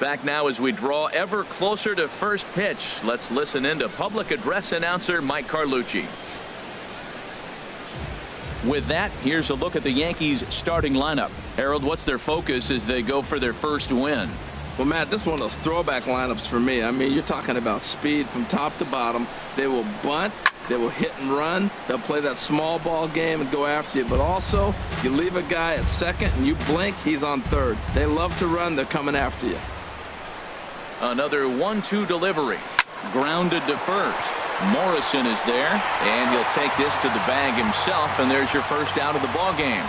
Back now as we draw ever closer to first pitch. Let's listen in to public address announcer Mike Carlucci. With that, here's a look at the Yankees starting lineup. Harold, what's their focus as they go for their first win? Well, Matt, this is one of those throwback lineups for me. I mean, you're talking about speed from top to bottom. They will bunt. They will hit and run. They'll play that small ball game and go after you. But also, you leave a guy at second and you blink, he's on third. They love to run. They're coming after you. Another 1-2 delivery. Grounded to first. Morrison is there, and he'll take this to the bag himself, and there's your first out of the ball game.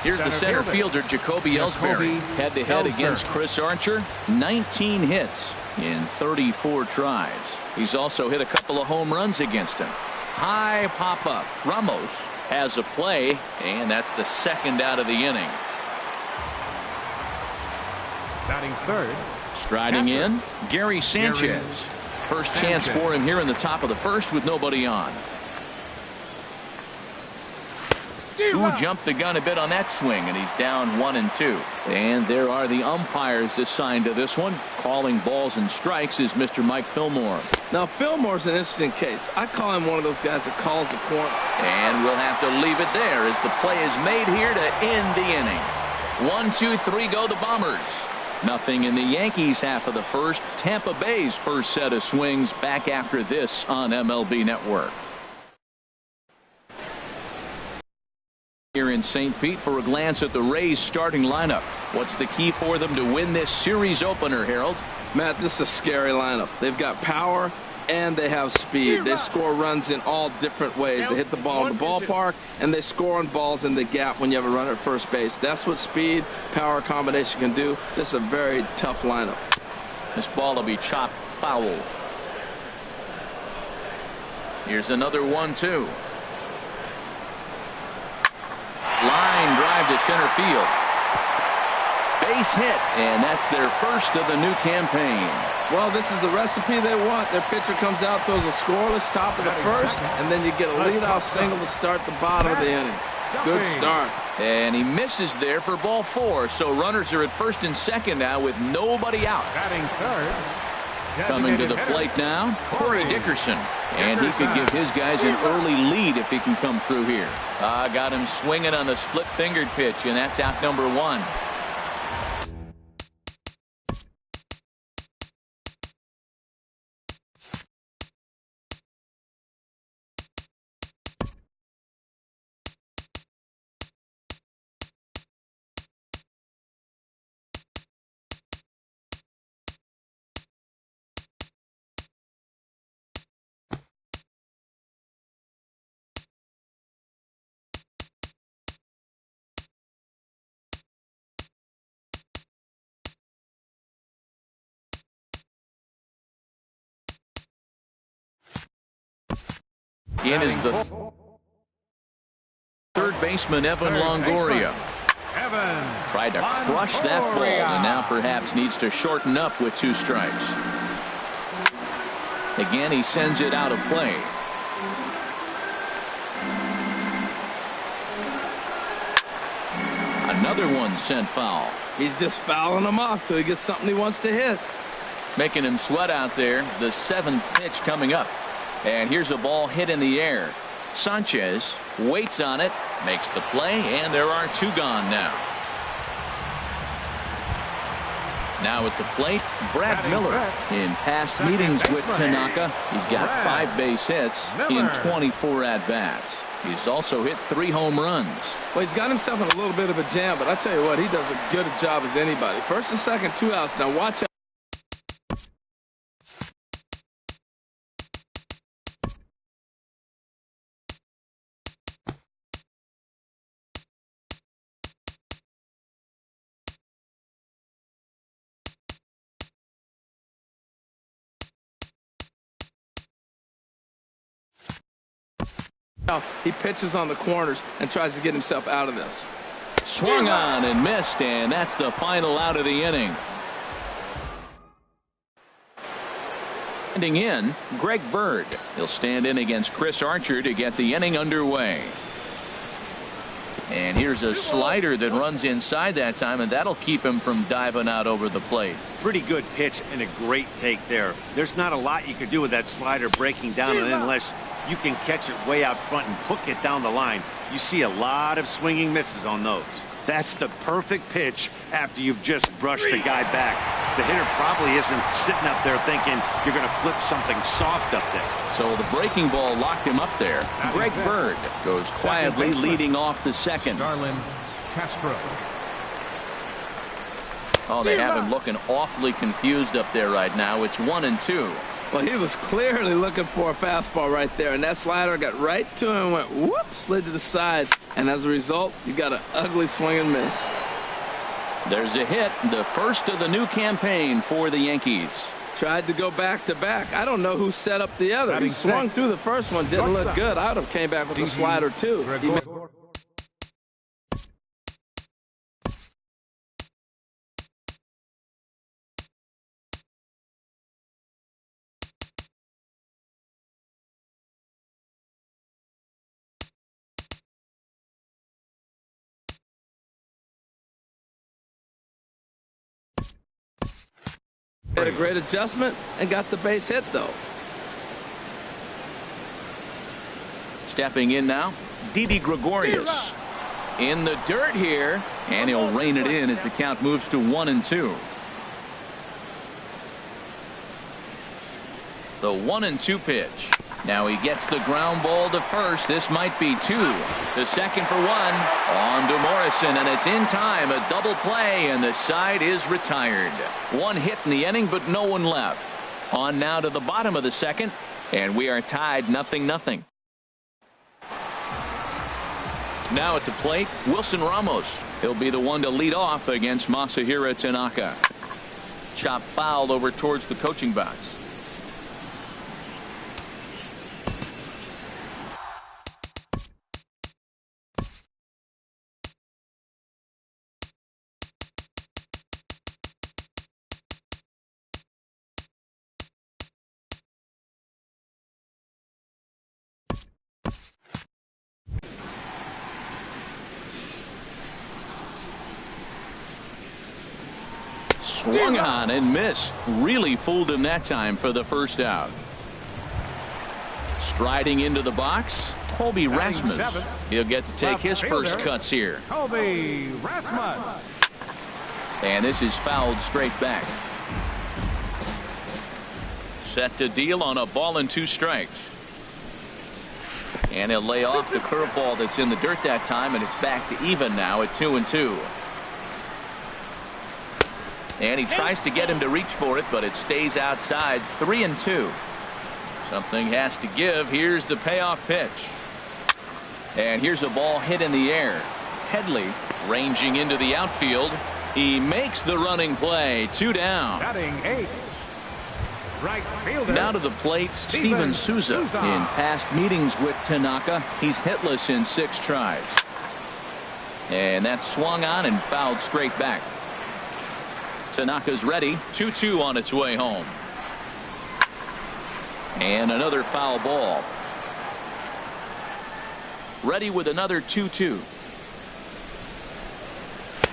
Here's the center fielder, Jacoby Ellsbury, head-to-head against Chris Archer. 19 hits in 34 tries. He's also hit a couple of home runs against him. High pop-up. Ramos has a play, and that's the second out of the inning. Batting third. Striding in, Gary Sanchez. First chance for him here in the top of the first with nobody on. Who jumped the gun a bit on that swing, and he's down 1-2. And there are the umpires assigned to this one. Calling balls and strikes is Mr. Mike Fillmore. Now, Fillmore's an interesting case. I call him one of those guys that calls the corner. And we'll have to leave it there as the play is made here to end the inning. 1, 2, 3 go the Bombers. Nothing in the Yankees half of the first. Tampa Bay's first set of swings back after this on MLB Network. Here in St. Pete for a glance at the Rays starting lineup. What's the key for them to win this series opener, Harold? Matt, this is a scary lineup. They've got power and they have speed. They score runs in all different ways. They hit the ball in the ballpark and they score on balls in the gap when you have a runner at first base. That's what speed, power combination can do. This is a very tough lineup. This ball will be chopped foul. Here's another 1-2. Line drive to center field. Base hit, and that's their first of the new campaign. Well, this is the recipe they want. Their pitcher comes out, throws a scoreless top of the first, and then you get a leadoff single to start the bottom of the inning. Good start. And he misses there for ball 4, so runners are at first and second now with nobody out. Batting third. Coming to the plate now, Corey Dickerson. And he could give his guys an early lead if he can come through here. Got him swinging on the split-fingered pitch, and that's out number 1. In is the third baseman, Evan Longoria. Tried to crush that ball and now perhaps needs to shorten up with 2 strikes. Again, he sends it out of play. Another one sent foul. He's just fouling them off till he gets something he wants to hit. Making him sweat out there. The 7th pitch coming up. And here's a ball hit in the air. Sanchez waits on it, makes the play, and there are 2 gone now. Now at the plate, Brad Miller. In past meetings with Tanaka, he's got 5 base hits in 24 at-bats. He's also hit 3 home runs. Well, he's got himself in a little bit of a jam, but I tell you what, he does a good job as anybody. First and second, 2 outs. Now watch out. He pitches on the corners and tries to get himself out of this. Swung on and missed, and that's the final out of the inning. Standing in, Greg Bird. He'll stand in against Chris Archer to get the inning underway. And here's a slider that runs inside that time, and that'll keep him from diving out over the plate. Pretty good pitch and a great take there. There's not a lot you could do with that slider breaking down and unless you can catch it way out front and hook it down the line. You see a lot of swinging misses on those. That's the perfect pitch after you've just brushed a guy back. The hitter probably isn't sitting up there thinking you're going to flip something soft up there. So the breaking ball locked him up there. Greg Bird goes quietly leading off the second. Darlin Castro. Oh, they have him looking awfully confused up there right now. It's 1-2. Well, he was clearly looking for a fastball right there, and that slider got right to him and went whoop, slid to the side, and as a result, you got an ugly swing and miss. There's a hit, the first of the new campaign for the Yankees. Tried to go back to back. I don't know who set up the other. He swung through the first one, didn't look good. I would have came back with a slider too. Had a great adjustment and got the base hit though. Stepping in now, Didi Gregorius in the dirt here, and he'll rein it in as the count moves to 1-2. The 1-2 pitch. Now he gets the ground ball to first. This might be 2. The second for 1. On to Morrison, and it's in time. A double play, and the side is retired. 1 hit in the inning, but no one left. On now to the bottom of the second, and we are tied 0-0. Now at the plate, Wilson Ramos. He'll be the one to lead off against Masahiro Tanaka. Chop foul over towards the coaching box. Swung on and missed. Really fooled him that time for the first out. Striding into the box, Colby Rasmus. He'll get to take his first cuts here. Colby Rasmus. And this is fouled straight back. Set to deal on a ball and 2 strikes. And he'll lay off the curveball that's in the dirt that time, and it's back to even now at 2-2. And he tries to get him to reach for it, but it stays outside. 3-2. Something has to give. Here's the payoff pitch. And here's a ball hit in the air. Headley ranging into the outfield. He makes the running play. 2 down. Batting 8. Right fielder. Now to the plate, Steven Souza. In past meetings with Tanaka, he's hitless in 6 tries. And that's swung on and fouled straight back. Tanaka's ready. 2-2 on its way home. And another foul ball. Ready with another 2-2.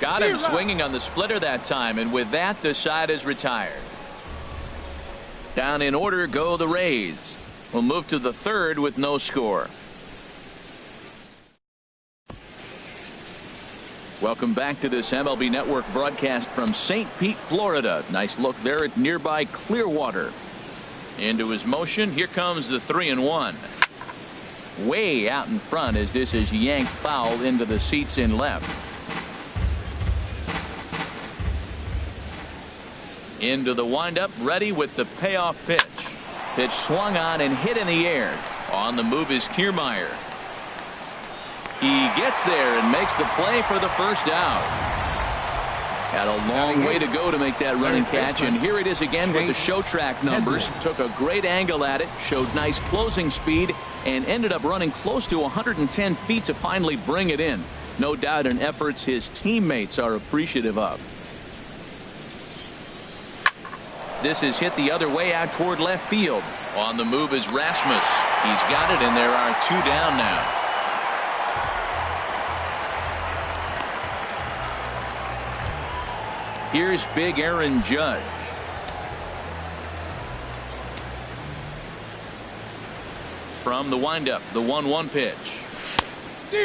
Got him swinging on the splitter that time, and with that the side is retired. Down in order go the Rays. We'll move to the third with no score. Welcome back to this MLB Network broadcast from St. Pete, Florida. Nice look there at nearby Clearwater. Into his motion. Here comes the 3-1. Way out in front as this is yanked foul into the seats in left. Into the windup, ready with the payoff pitch. Pitch swung on and hit in the air. On the move is Kiermaier. He gets there and makes the play for the first out. Had a long way to go to make that running catch, and here it is again with the show track numbers. Took a great angle at it, showed nice closing speed, and ended up running close to 110 feet to finally bring it in. No doubt an efforts his teammates are appreciative of. This is hit the other way out toward left field. On the move is Rasmus. He's got it, and there are 2 down now. Here's big Aaron Judge. From the windup, the 1-1 pitch.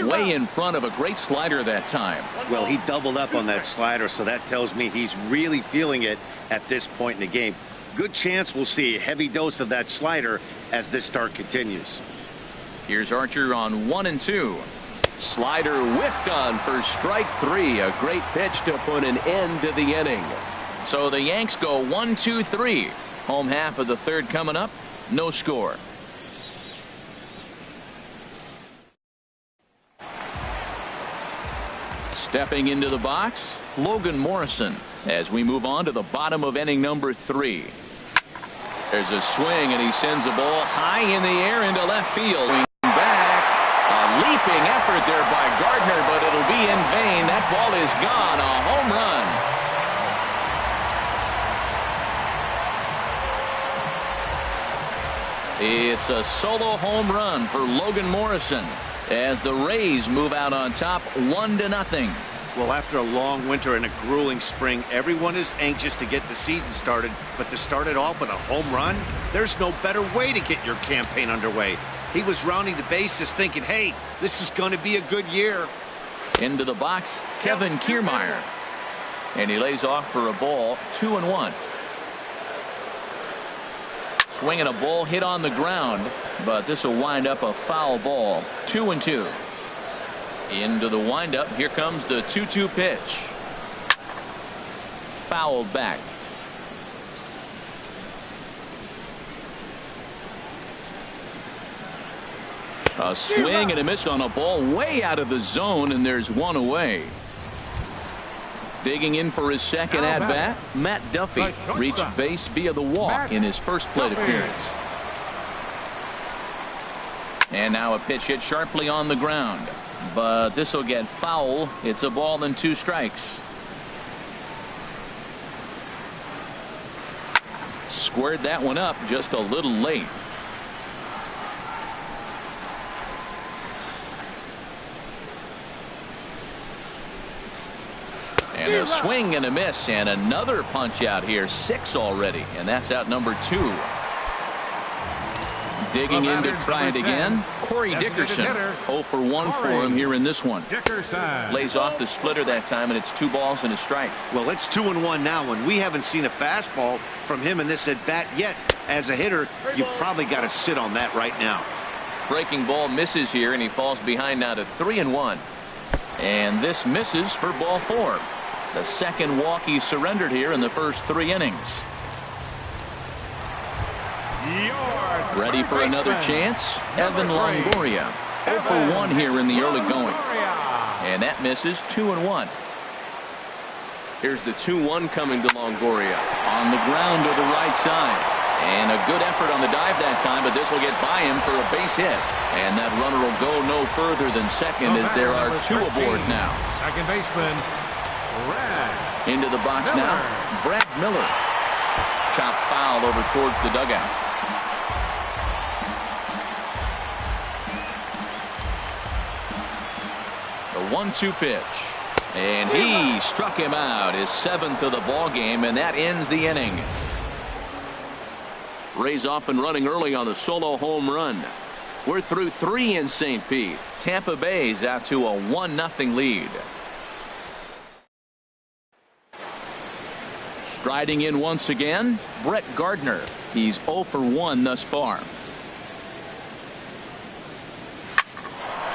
Way in front of a great slider that time. Well, he doubled up on that slider, so that tells me he's really feeling it at this point in the game. Good chance we'll see a heavy dose of that slider as this start continues. Here's Archer on 1-2. Slider whiffed on for strike 3. A great pitch to put an end to the inning. So the Yanks go 1-2-3. Home half of the third coming up. No score. Stepping into the box, Logan Morrison, as we move on to the bottom of inning number 3. There's a swing, and he sends the ball high in the air into left field. Back, a leaping effort there by Gardner, but it'll be in vain. That ball is gone. A home run. It's a solo home run for Logan Morrison as the Rays move out on top 1-0. Well, after a long winter and a grueling spring, everyone is anxious to get the season started, but to start it off with a home run, there's no better way to get your campaign underway. He was rounding the bases thinking, hey, this is going to be a good year. Into the box, Kevin Kiermaier, and he lays off for a ball. 2-1. Swinging a ball hit on the ground, but this will wind up a foul ball. 2-2. Into the windup. Here comes the 2-2 pitch. Fouled back. A swing and a miss on a ball way out of the zone, and there's one away. Digging in for his second at bat, Matt Duffy reached base via the walk in his first plate appearance. And now a pitch hit sharply on the ground, but this will get foul. It's a ball and 2 strikes. Squared that one up just a little late. And a swing and a miss, and another punch out here. 6 already, and that's out number 2. Digging in to try it again, Corey Dickerson. 0 for 1 for him here in this one. Lays off the splitter that time, and it's 2 balls and a strike. Well, it's 2-1 now, and we haven't seen a fastball from him in this at bat yet. As a hitter, you've probably got to sit on that right now. Breaking ball misses here, and he falls behind now to 3-1. And this misses for ball 4. The second walk he surrendered here in the first 3 innings. Ready for another chance? Evan Longoria. 0 for 1 here in the early going. And that misses. 2-1. Here's the 2-1 coming to Longoria. On the ground to the right side. And a good effort on the dive that time, but this will get by him for a base hit. And that runner will go no further than second as there are 2 aboard now. Second baseman, Into the box now, Brad Miller. Chop foul over towards the dugout. The 1-2 pitch. And he struck him out, his 7th of the ball game, and that ends the inning. Rays off and running early on the solo home run. We're through 3 in St. Pete. Tampa Bay's out to a 1-0 lead. Striding in once again, Brett Gardner. He's 0 for 1 thus far.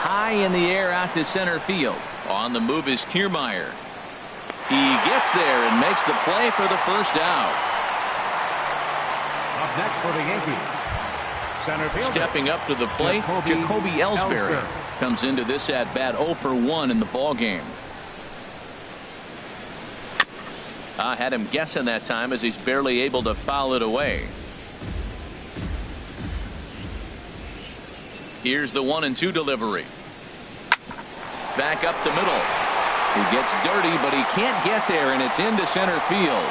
High in the air out to center field. On the move is Kiermaier. He gets there and makes the play for the first out. Up next for the Yankees, center fielder. Stepping up to the plate, Jacoby Ellsbury comes into this at bat 0 for 1 in the ball game. I had him guessing that time as he's barely able to foul it away. Here's the 1-2 delivery. Back up the middle. He gets dirty, but he can't get there, and it's into center field.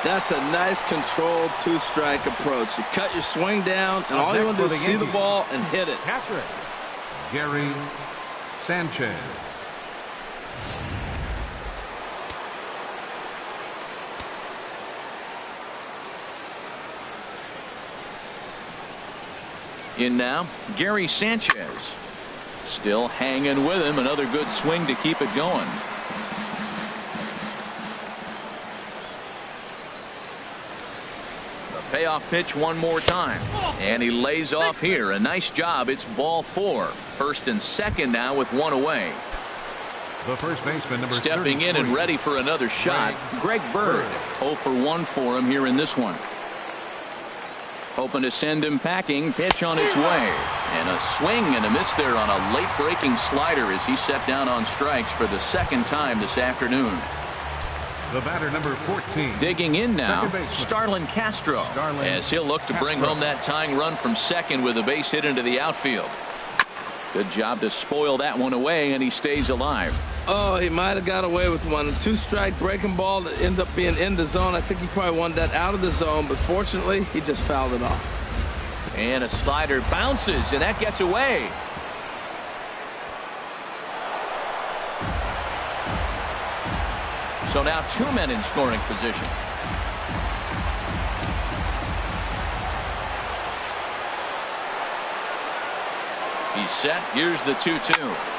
That's a nice controlled 2-strike approach. You cut your swing down, and all you want to do is see the ball and hit it. Catcher, Gary Sanchez. In now, Gary Sanchez. Still hanging with him. Another good swing to keep it going. The payoff pitch one more time. And he lays off here. A nice job. It's ball 4. First and second now with one away. The first baseman, number Stepping in and ready for another shot, Greg Bird. 0 for 1 for him here in this one. Hoping to send him packing. Pitch on its way. And a swing and a miss there on a late breaking slider as he set down on strikes for the second time this afternoon. The batter, number 14. Digging in now, Starlin Castro, as he'll look to bring home that tying run from second with a base hit into the outfield. Good job to spoil that one away, and he stays alive. Oh, he might have got away with one. 2-strike breaking ball that ended up being in the zone. I think he probably wanted that out of the zone, but fortunately, he just fouled it off. And a slider bounces, and that gets away. So now 2 men in scoring position. He's set. Here's the 2-2.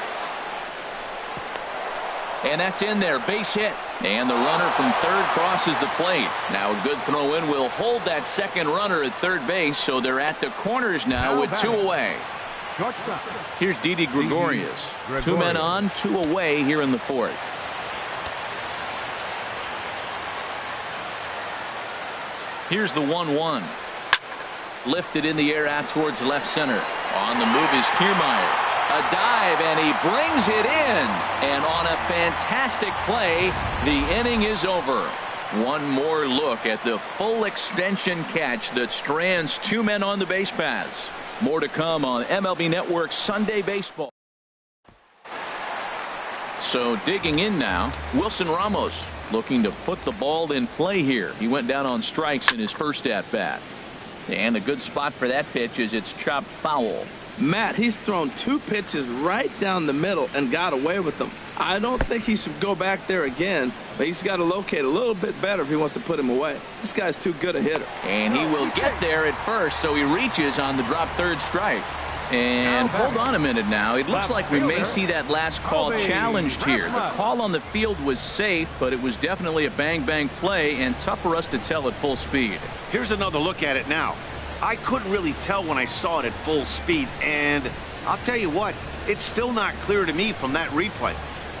And that's in there. Base hit. And the runner from third crosses the plate. Now a good throw in will hold that second runner at third base. So they're at the corners now with 2 away. Shortstop. Here's Didi Gregorius. 2 men on, 2 away here in the 4th. Here's the 1-1. Lifted in the air out towards left center. On the move is Kiermaier. A dive, and he brings it in. And on a fantastic play, the inning is over. One more look at the full extension catch that strands 2 men on the base paths. More to come on MLB Network Sunday Baseball. So digging in now, Wilson Ramos looking to put the ball in play here. He went down on strikes in his first at bat. And a good spot for that pitch is it's chopped foul. Matt, he's thrown 2 pitches right down the middle and got away with them. I don't think he should go back there again, but he's got to locate a little bit better if he wants to put him away. This guy's too good a hitter. And he will get there at first, so he reaches on the drop third strike. And hold on a minute now. It looks like we may see that last call challenged here. The call on the field was safe, but it was definitely a bang-bang play and tough for us to tell at full speed. Here's another look at it now. I couldn't really tell when I saw it at full speed, and I'll tell you what, it's still not clear to me from that replay.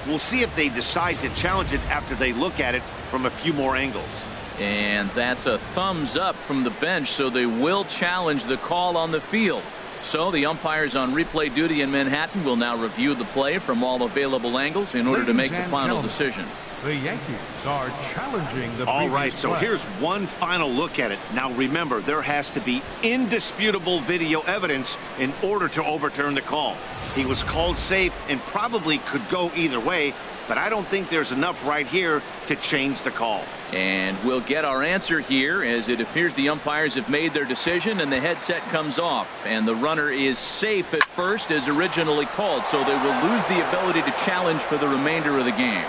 We'll see if they decide to challenge it after they look at it from a few more angles. And that's a thumbs up from the bench, so they will challenge the call on the field. So the umpires on replay duty in Manhattan will now review the play from all available angles in order to make the final decision. The Yankees are challenging the All right, so play. here's one final look at it. Now remember, there has to be indisputable video evidence in order to overturn the call. He was called safe and probably could go either way, but I don't think there's enough right here to change the call. And we'll get our answer here as it appears the umpires have made their decision and the headset comes off. And the runner is safe at first as originally called, so they will lose the ability to challenge for the remainder of the game.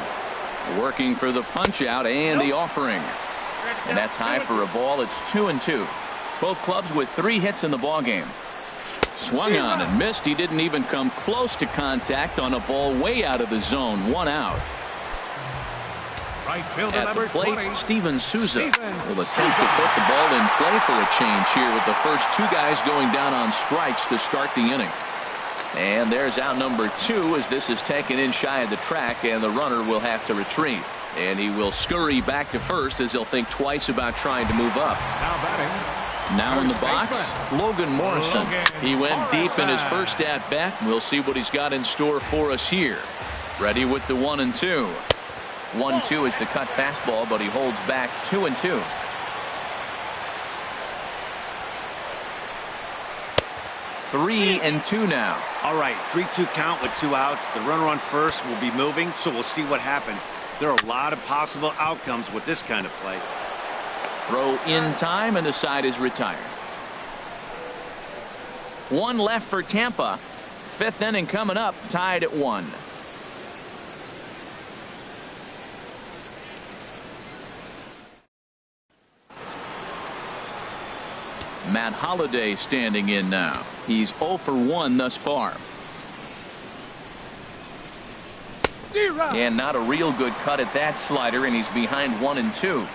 Working for the punch out and the offering. And that's high for a ball. It's 2-2. Both clubs with 3 hits in the ballgame. Swung on and missed. He didn't even come close to contact on a ball way out of the zone. 1 out. Right fielder, At the number plate, 20. Steven Souza will attempt to put the ball in play for a change here with the first 2 guys going down on strikes to start the inning. And there's out number 2 as this is taken in shy of the track, and the runner will have to retreat. And he will scurry back to first as he'll think twice about trying to move up. Now batting. Now in the box, Logan Morrison. He went deep in his first at bat. We'll see what he's got in store for us here. Ready with the 1-2. 1-2 is the cut fastball, but he holds back 2-2. Three and 2 now. All right, 3-2 count with 2 outs. The runner on first will be moving, so we'll see what happens. There are a lot of possible outcomes with this kind of play. Throw in time, and the side is retired. 1 left for Tampa. 5th inning coming up, tied at 1. Matt Holliday standing in now. He's 0 for 1 thus far. And not a real good cut at that slider, and he's behind 1-2.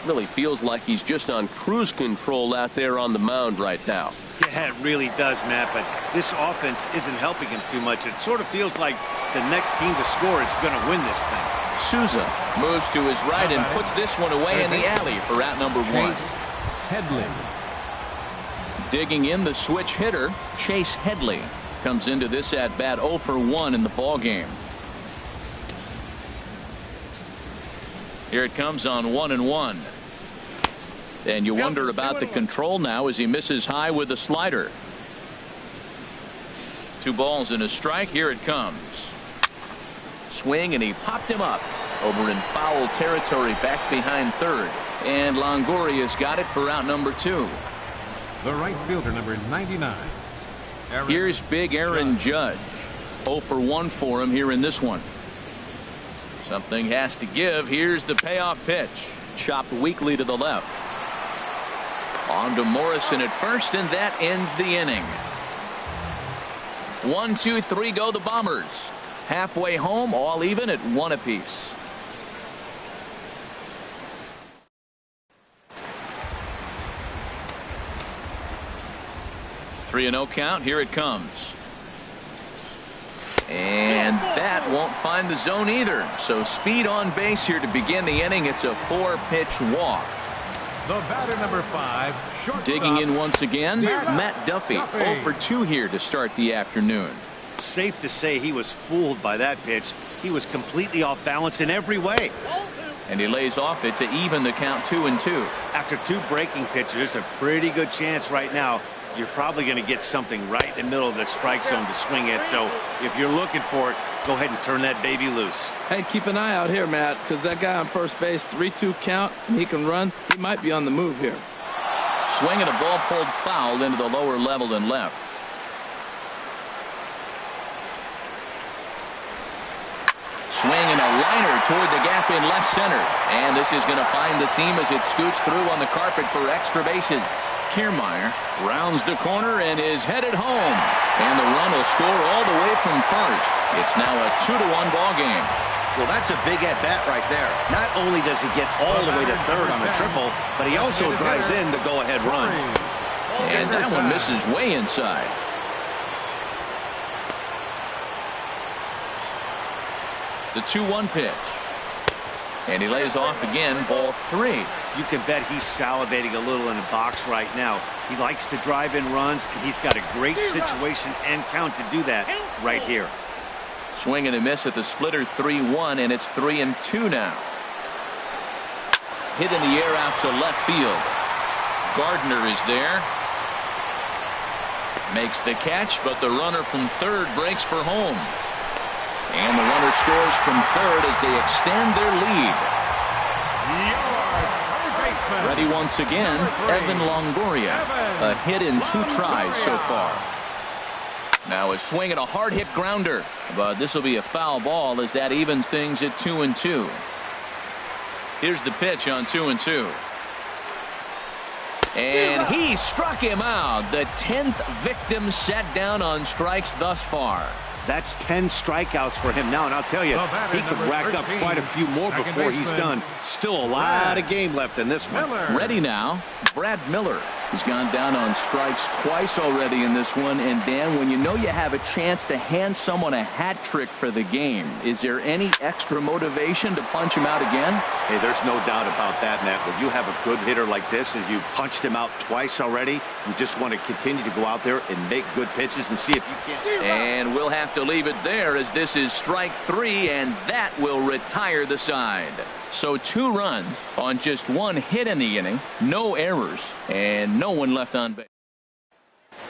Really feels like he's just on cruise control out there on the mound right now. Yeah, it really does, Matt, but this offense isn't helping him too much. It sort of feels like the next team to score is going to win this thing. Souza moves to his right and puts this one away in the alley for out number 1. Headley. Digging in the switch hitter, Chase Headley, comes into this at bat 0 for 1 in the ball game. Here it comes on 1-1. And you wonder about the control now as he misses high with the slider. 2 balls and a strike. Here it comes. Swing, and he popped him up over in foul territory back behind third. And Longoria's got it for out number 2. The right fielder, number 99. Here's big Aaron Judge. 0 for 1 for him here in this one. Something has to give. Here's the payoff pitch. Chopped weakly to the left. On to Morrison at first, and that ends the inning. 1, 2, 3 go the Bombers. Halfway home, all even at 1 apiece. Three and 0 count. Here it comes. And that won't find the zone either. So speed on base here to begin the inning. It's a 4-pitch walk. The batter, number 5, shortstop. Digging in once again, Matt Duffy. 0 for 2 here to start the afternoon. Safe to say he was fooled by that pitch. He was completely off balance in every way. And he lays off it to even the count 2-2. After 2 breaking pitches, there's a pretty good chance right now you're probably going to get something right in the middle of the strike zone to swing at. So if you're looking for it, go ahead and turn that baby loose. Hey, keep an eye out here, Matt, because that guy on first base, 3-2 count, and he can run. He might be on the move here. Swinging a ball pulled foul into the lower level and left. Swinging a liner toward the gap in left center. And this is going to find the seam as it scoots through on the carpet for extra bases. Kiermaier rounds the corner and is headed home. And the run will score all the way from first. It's now a 2-1 ball game. Well, that's a big at-bat right there. Not only does he get all the way to third on a triple, but he also drives in the go-ahead run. And that one misses way inside. The 2-1 pitch. And he lays off again, ball 3. You can bet he's salivating a little in the box right now. He likes to drive in runs, and he's got a great situation and count to do that right here. Swing and a miss at the splitter, 3-1, and it's 3-2 now. Hit in the air out to left field. Gardner is there. Makes the catch, but the runner from third breaks for home. And the runner scores from third as they extend their lead. Ready once again, Evan Longoria. A hit in 2 tries so far. Now a swing and a hard hit grounder, but this will be a foul ball as that evens things at 2-2. Here's the pitch on 2-2. And he struck him out. The 10th victim set down on strikes thus far. That's 10 strikeouts for him now, and I'll tell you, he could rack up quite a few more before he's done. Still a lot of game left in this one. Ready now, Brad Miller. He's gone down on strikes twice already in this one. And Dan, when you know you have a chance to hand someone a hat trick for the game, is there any extra motivation to punch him out again? Hey, there's no doubt about that, Matt. When you have a good hitter like this and you've punched him out twice already, you just want to continue to go out there and make good pitches and see if you can. And we'll have to leave it there as this is strike 3, and that will retire the side. So 2 runs on just 1 hit in the inning, no errors, and no one left on base.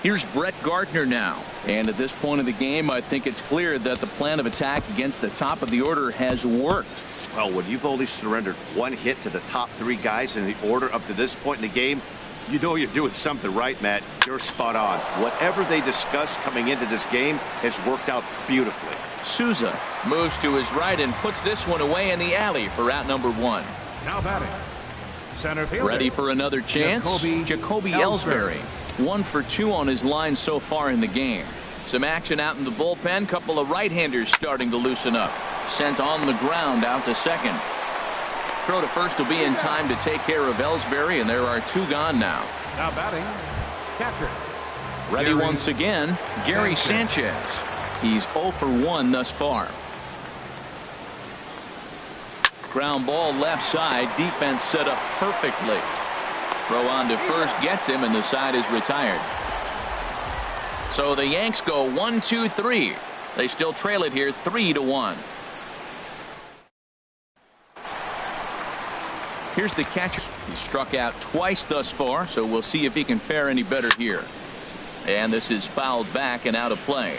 Here's Brett Gardner now. And at this point of the game, I think it's clear that the plan of attack against the top of the order has worked. Well, when you've only surrendered 1 hit to the top 3 guys in the order up to this point in the game, you know you're doing something right, Matt. You're spot on. Whatever they discussed coming into this game has worked out beautifully. Souza moves to his right and puts this one away in the alley for out number 1. Now batting, Center fielder. Ready for another chance? Jacoby Ellsbury. 1 for 2 on his line so far in the game. Some action out in the bullpen. Couple of right-handers starting to loosen up. Sent on the ground out to second. Throw to first will be in time to take care of Ellsbury, and there are 2 gone now. Now batting, catcher. Ready once again, Gary Sanchez. He's 0 for 1 thus far. Ground ball left side. Defense set up perfectly. Throw on to first gets him, and the side is retired. So the Yanks go 1-2-3. They still trail it here 3-1. Here's the catcher. He struck out twice thus far, so we'll see if he can fare any better here. And this is fouled back and out of play.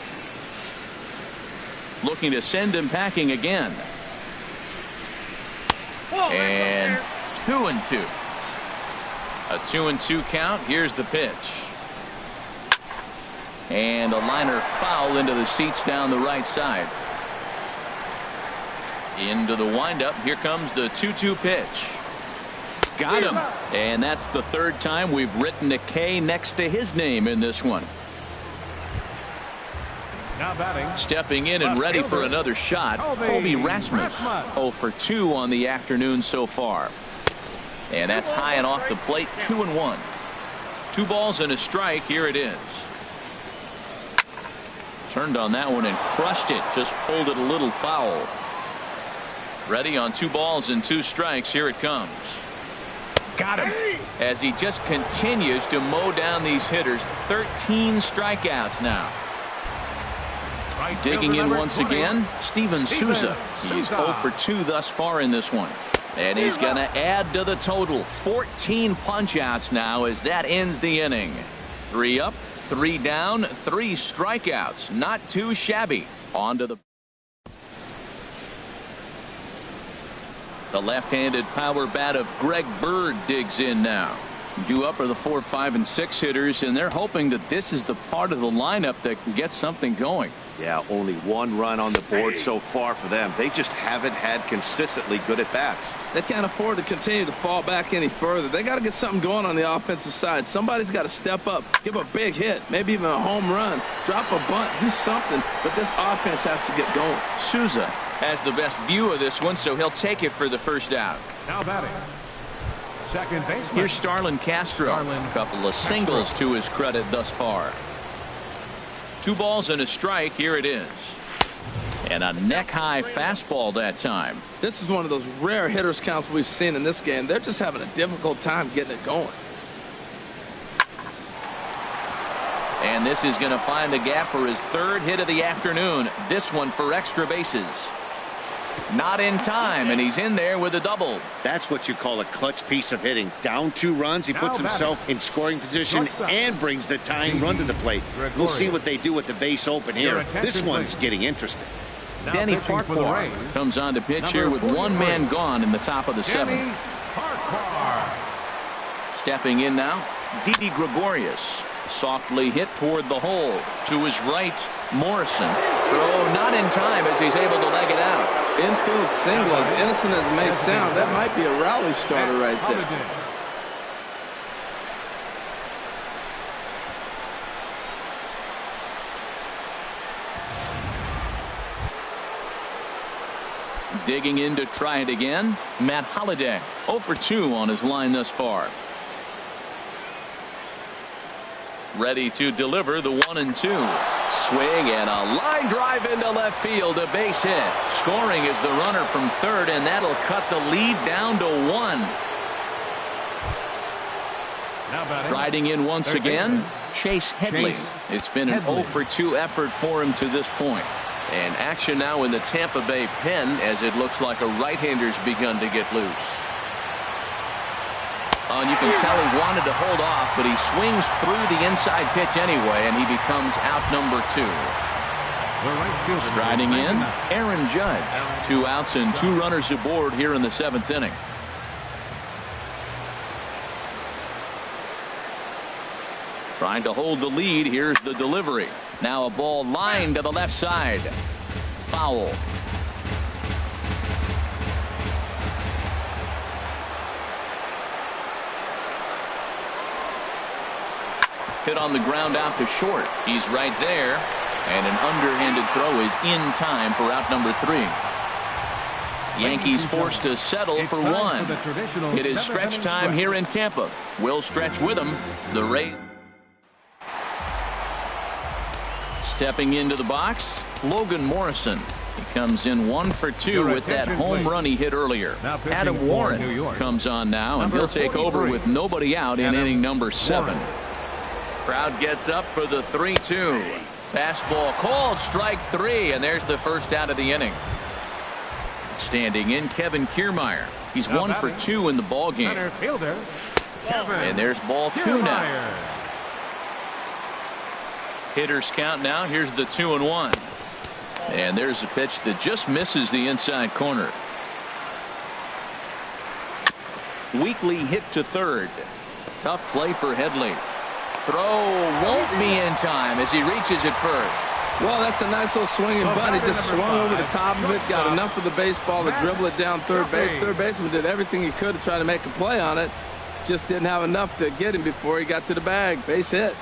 Looking to send him packing again. And 2-2. A 2-2 count. Here's the pitch. And a liner foul into the seats down the right side. Into the windup. Here comes the 2-2 pitch. Got him. And that's the 3rd time we've written a K next to his name in this one. Now batting. Stepping in and ready for another shot, Colby Rasmus. 0 for 2 on the afternoon so far. And that's high and off the plate. 2-1. 2 balls and a strike. Here it is. Turned on that one and crushed it. Just pulled it a little foul. Ready on 2 balls and 2 strikes. Here it comes. Got him. As he just continues to mow down these hitters. 13 strikeouts now. Digging in once again, Steven Souza. He's 0 for 2 thus far in this one. And he's going to add to the total. 14 punch-outs now as that ends the inning. 3 up, 3 down, 3 strikeouts. Not too shabby. On to the left-handed power bat of Greg Bird digs in now. Due up are the 4, 5, and 6 hitters, and they're hoping that this is the part of the lineup that can get something going. Yeah, only 1 run on the board so far for them. They just haven't had consistently good at bats. They can't afford to continue to fall back any further. They got to get something going on the offensive side. Somebody's got to step up, give a big hit, maybe even a home run, drop a bunt, do something. But this offense has to get going. Souza has the best view of this one, so he'll take it for the first out. Now batting, second baseman. Here's Starlin Castro. A couple of singles to his credit thus far. 2 balls and a strike. Here it is. And a neck-high fastball that time. This is one of those rare hitters counts we've seen in this game. They're just having a difficult time getting it going. And this is going to find the gap for his 3rd hit of the afternoon. This one for extra bases. Not in time, and he's in there with a double. That's what you call a clutch piece of hitting. Down 2 runs, he puts himself in scoring position and brings the tying run to the plate. We'll see what they do with the base open here. This one's getting interesting. Denny Farquhar comes on to pitch here with 1 man gone in the top of the 7th. Stepping in now, Didi Gregorius. Softly hit toward the hole. To his right, Morrison. Throw not in time as he's able to leg it out. Infield single, as innocent as it may sound, that might be a rally starter right there. Digging in to try it again, Matt Holliday. 0 for 2 on his line thus far. Ready to deliver the 1-2. Swing and a line drive into left field. A base hit. Scoring is the runner from 3rd, and that'll cut the lead down to 1. Riding in once again, Chase Headley. It's been an 0 for 2 effort for him to this point. And action now in the Tampa Bay pen as it looks like a right-hander's begun to get loose. And you can tell he wanted to hold off, but he swings through the inside pitch anyway, and he becomes out number 2. Striding in, Aaron Judge. 2 outs and 2 runners aboard here in the 7th inning. Trying to hold the lead. Here's the delivery. Now a ball lined to the left side. Foul. hit on the ground out to short. He's right there. And an underhanded throw is in time for out number 3. Yankees forced to settle for one. It is stretch time here in Tampa. We'll stretch with them. The Rays. Stepping into the box, Logan Morrison. He comes in 1 for 2 with that home run he hit earlier. Adam Warren comes on now, and he'll take over with nobody out in inning number 7. Crowd gets up for the 3-2. Fastball called, strike 3, and there's the first out of the inning. Standing in, Kevin Kiermaier. He's 1 for 2 in the ball game. And there's ball 2 now. Hitters count now. Here's the 2-1. And there's a pitch that just misses the inside corner. Weekly hit to third. Tough play for Headley. Throw won't be in time as he reaches it first. Well, that's a nice little swinging bunt. He just swung over the top of it, got enough of the baseball to dribble it down third base. Third baseman did everything he could to try to make a play on it. Just didn't have enough to get him before he got to the bag. Base hit.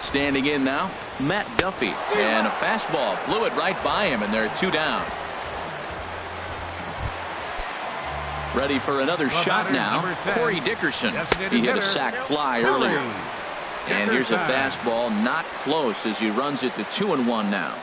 Standing in now, Matt Duffy. And a fastball blew it right by him, and they're 2 down. Ready for another shot now. Corey Dickerson. He hit a sac fly earlier. And here's a fastball not close as he runs it to 2-1 now.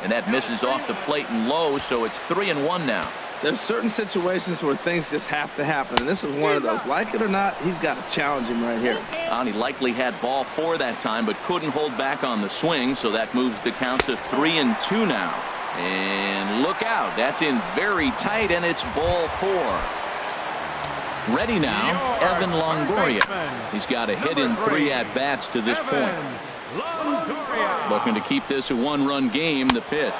And that misses off the plate and low, so it's 3-1 now. There's certain situations where things just have to happen, and this is one of those. Like it or not, he's got to challenge him right here. And he likely had ball 4 that time, but couldn't hold back on the swing, so that moves the count to 3-2 now. And look out, that's in very tight, and it's ball 4. Ready now, Evan Longoria. He's got a hit in 3 at-bats to this point. Looking to keep this a 1-run game. The pitch.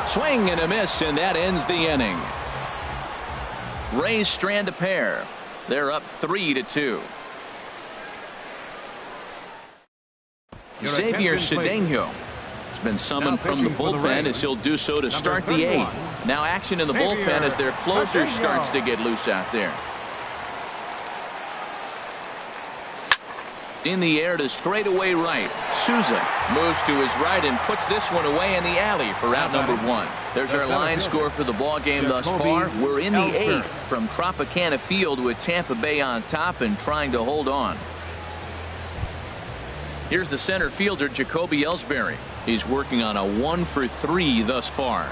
Swing and a miss, and that ends the inning. Rays strand a pair. They're up 3-2. Xavier Cedeno has been summoned from the bullpen as he'll do so to start the 8th. Now action in the bullpen as their closer starts to get loose out there. In the air to straightaway right. Souza moves to his right and puts this one away in the alley for out number 1. There's our line score for the ball game thus far. We're in the 8th from Tropicana Field with Tampa Bay on top and trying to hold on. Here's the center fielder, Jacoby Ellsbury. He's working on a 1 for 3 thus far.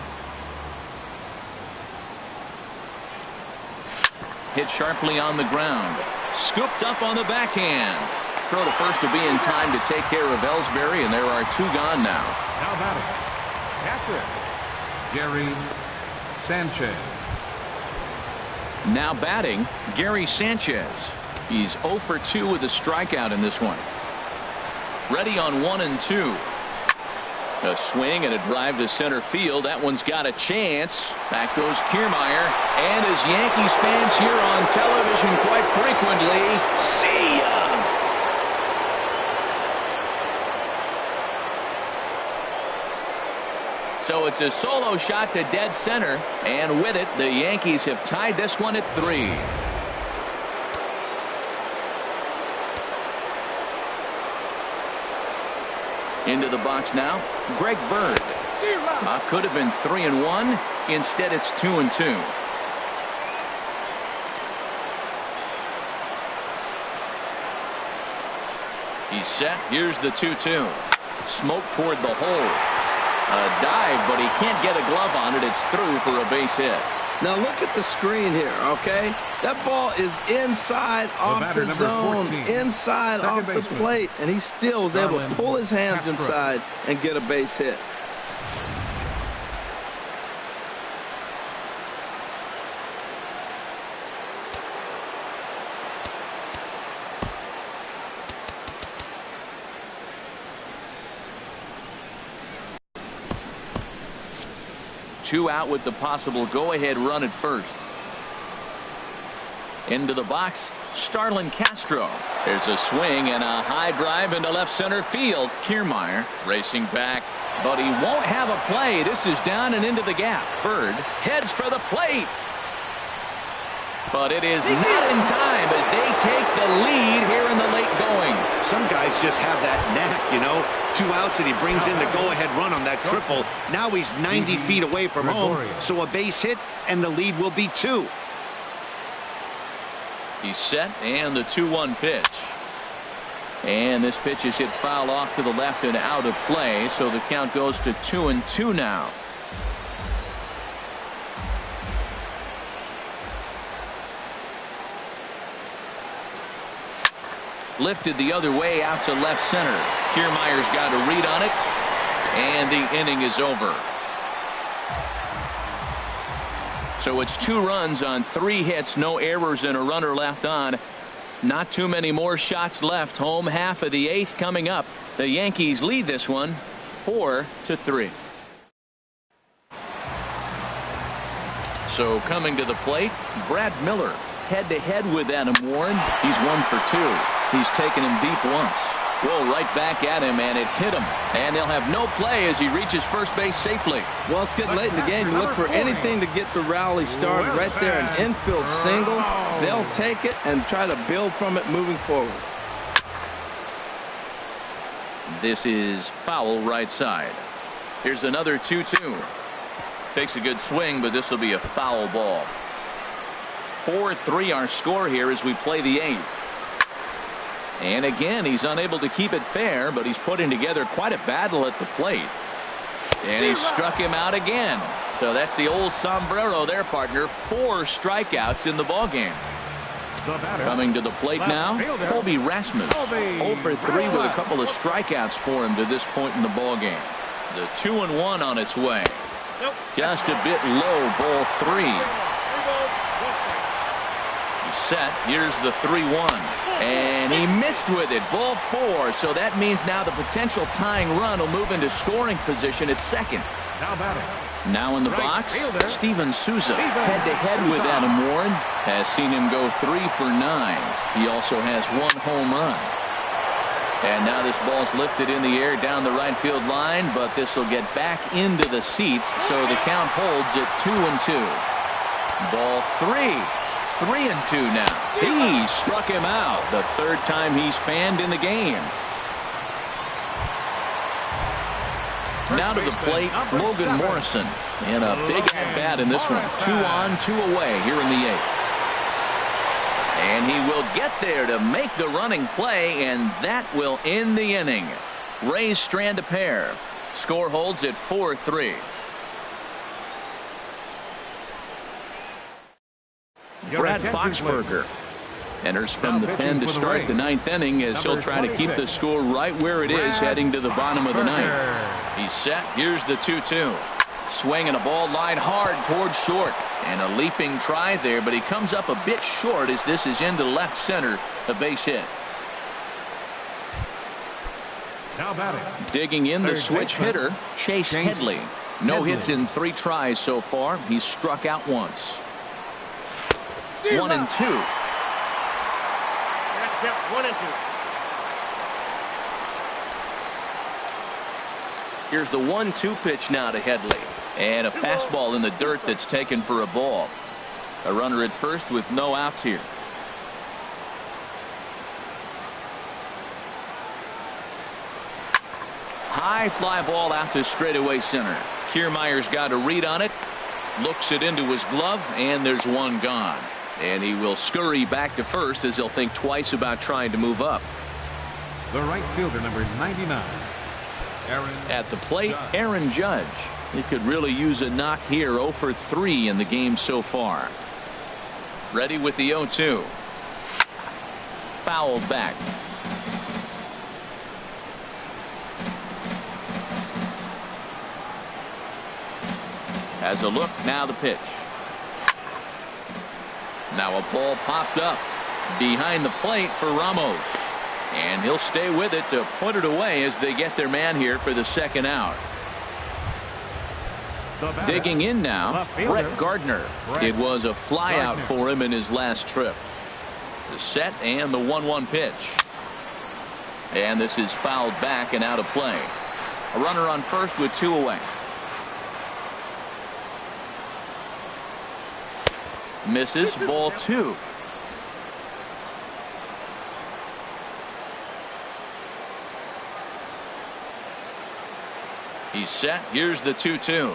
Hit sharply on the ground. Scooped up on the backhand. Throw to first will be in time to take care of Ellsbury, and there are 2 gone now. Now batting, catcher, Gary Sanchez. Now batting, Gary Sanchez. He's 0 for 2 with a strikeout in this one. Ready on 1 and 2. A swing and a drive to center field. That one's got a chance. Back goes Kiermaier. And as Yankees fans here on television quite frequently, see ya! So it's a solo shot to dead center, and with it the Yankees have tied this one at 3. Into the box now, Greg Bird. Could have been 3-1. Instead it's 2-2. He's set. Here's the 2-2. Smoke toward the hole. A dive, but he can't get a glove on it. It's through for a base hit. Now look at the screen here, okay? That ball is inside off the zone, inside off the plate, and he still was able to pull his hands inside and get a base hit. Two out with the possible go-ahead run at first. Into the box, Starlin Castro. There's a swing and a high drive into left center field. Kiermaier racing back, but he won't have a play. This is down and into the gap. Bird heads for the plate. But it is not in time as they take the lead here in the late going. Some guys just have that knack, you know. 2 outs and he brings in the go-ahead run on that triple. Now he's 90 feet away from home, so a base hit and the lead will be 2. He's set, and the 2-1 pitch. And this pitch is hit foul off to the left and out of play, so the count goes to 2-2 now. Lifted the other way out to left center. Kiermaier's got a read on it, and the inning is over. So it's 2 runs on 3 hits, no errors, and a runner left on. Not too many more shots left. Home half of the 8th coming up. The Yankees lead this one 4-3. So coming to the plate, Brad Miller head-to-head with Adam Warren. He's 1 for 2. He's taken him deep once. Well, right back at him, and it hit him. And they'll have no play as he reaches first base safely. Well, it's getting late in the game. You look for anything to get the rally started. Right there, an infield single. They'll take it and try to build from it moving forward. This is foul right side. Here's another 2-2. Takes a good swing, but this will be a foul ball. 4-3 our score here as we play the 8th. And again, he's unable to keep it fair, but he's putting together quite a battle at the plate. And he struck him out again. So that's the old sombrero there, partner. 4 strikeouts in the ballgame. Coming to the plate now, Colby Rasmus. 0 for 3 with a couple of strikeouts for him to this point in the ballgame. The 2-1 on its way. Just a bit low, ball 3. Set. Here's the 3-1, and he missed with it. Ball 4. So that means now the potential tying run will move into scoring position at second. Now in the box, Steven Souza head-to-head with Adam Warren. Has seen him go 3 for 9. He also has 1 home run. And now this ball's lifted in the air down the right field line, but this will get back into the seats, so the count holds at 2-2. Ball 3. 3-2 now. He struck him out. The 3rd time he's fanned in the game. Now to the plate, Logan Morrison. And a big at-bat in this one. 2 on, 2 away here in the 8th. And he will get there to make the running play, and that will end the inning. Rays strand a pair. Score holds at 4-3. Brad Boxberger enters from the pen to start the 9th inning as he'll try to keep the score right where it is heading to the bottom of the 9th. He's set. Here's the 2-2. Swinging a ball line hard towards short, and a leaping try there, but he comes up a bit short as this is into left center, a base hit. Digging in the switch hitter, Chase Headley. No hits in 3 tries so far. He's struck out once. 1-2. 1-2. Here's the 1-2 pitch now to Headley. And a fastball in the dirt that's taken for a ball. A runner at first with no outs here. High fly ball out to straightaway center. Kiermaier's got a read on it. Looks it into his glove, and there's 1 gone. And he will scurry back to first as he'll think twice about trying to move up. The right fielder, number 99. At the plate, Aaron Judge. He could really use a knock here. 0 for 3 in the game so far. Ready with the 0-2. Fouled back. Has a look. Now the pitch. Now a ball popped up behind the plate for Ramos. And he'll stay with it to put it away as they get their man here for the 2nd out. Digging in now, Brett Gardner. It was a fly out for him in his last trip. The set and the 1-1 pitch. And this is fouled back and out of play. A runner on first with 2 away. Misses. Ball 2. He's set. Here's the 2-2.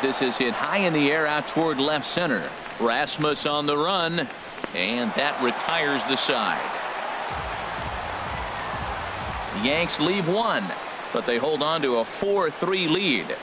This is hit high in the air out toward left center. Rasmus on the run, and that retires the side. The Yanks leave one, but they hold on to a 4-3 lead.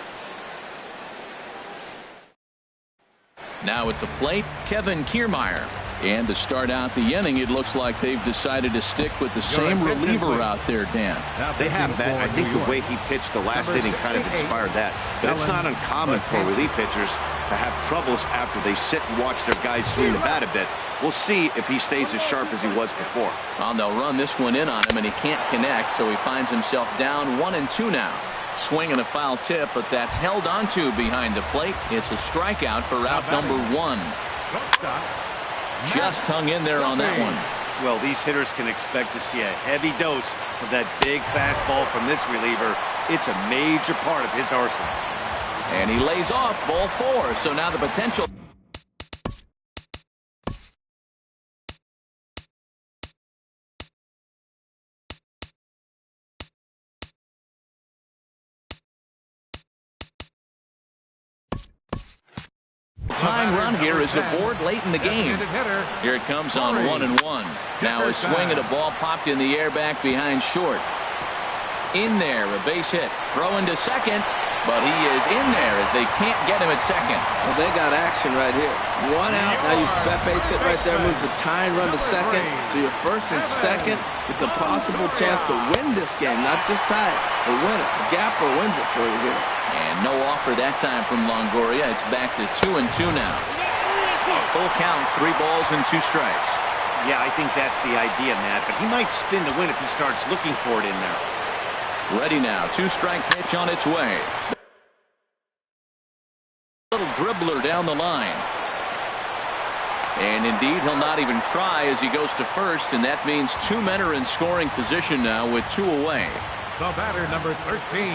Now at the plate, Kevin Kiermaier. And to start out the inning, it looks like they've decided to stick with the same reliever out there, Dan. They have, Matt. I think the way he pitched the last inning kind of inspired that. But it's not uncommon for relief pitchers to have troubles after they sit and watch their guys swing the bat a bit. We'll see if he stays as sharp as he was before. Well, they'll run this one in on him, and he can't connect, so he finds himself down 1-2 now. Swing and a foul tip, but that's held onto behind the plate. It's a strikeout for out number 1. Just hung in there on that one. Well, these hitters can expect to see a heavy dose of that big fastball from this reliever. It's a major part of his arsenal. And he lays off ball 4. So now the potential. Tying run here is aboard late in the game. Here it comes on 1-1. Now a swing and a ball popped in the air back behind short. In there, a base hit. Throw into second, but he is in there as they can't get him at second. Well, they got action right here. 1 out. Now that base hit right there moves a tying run to second. So you're first and second with the possible chance to win this game, not just tie it, but win it. Gapper wins it for you here. And no offer that time from Longoria. It's back to 2-2 now. A full count, 3 balls and 2 strikes. Yeah, I think that's the idea, Matt. But he might spin the win if he starts looking for it in there. Ready now. 2-strike pitch on its way. Little dribbler down the line. And indeed, he'll not even try as he goes to first, and that means 2 men are in scoring position now with 2 away. The batter, number 13,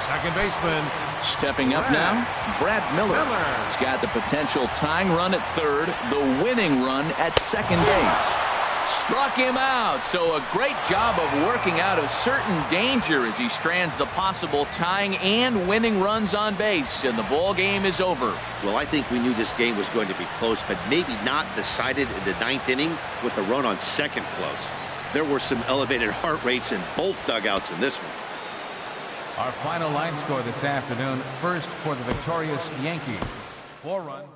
second baseman. Stepping up now, Brad Miller. He's got the potential tying run at third, the winning run at second base. Struck him out, so a great job of working out of certain danger as he strands the possible tying and winning runs on base, and the ball game is over. Well, I think we knew this game was going to be close, but maybe not decided in the 9th inning with the run on second close. There were some elevated heart rates in both dugouts in this one. Our final line score this afternoon. First for the victorious Yankees. 4 runs.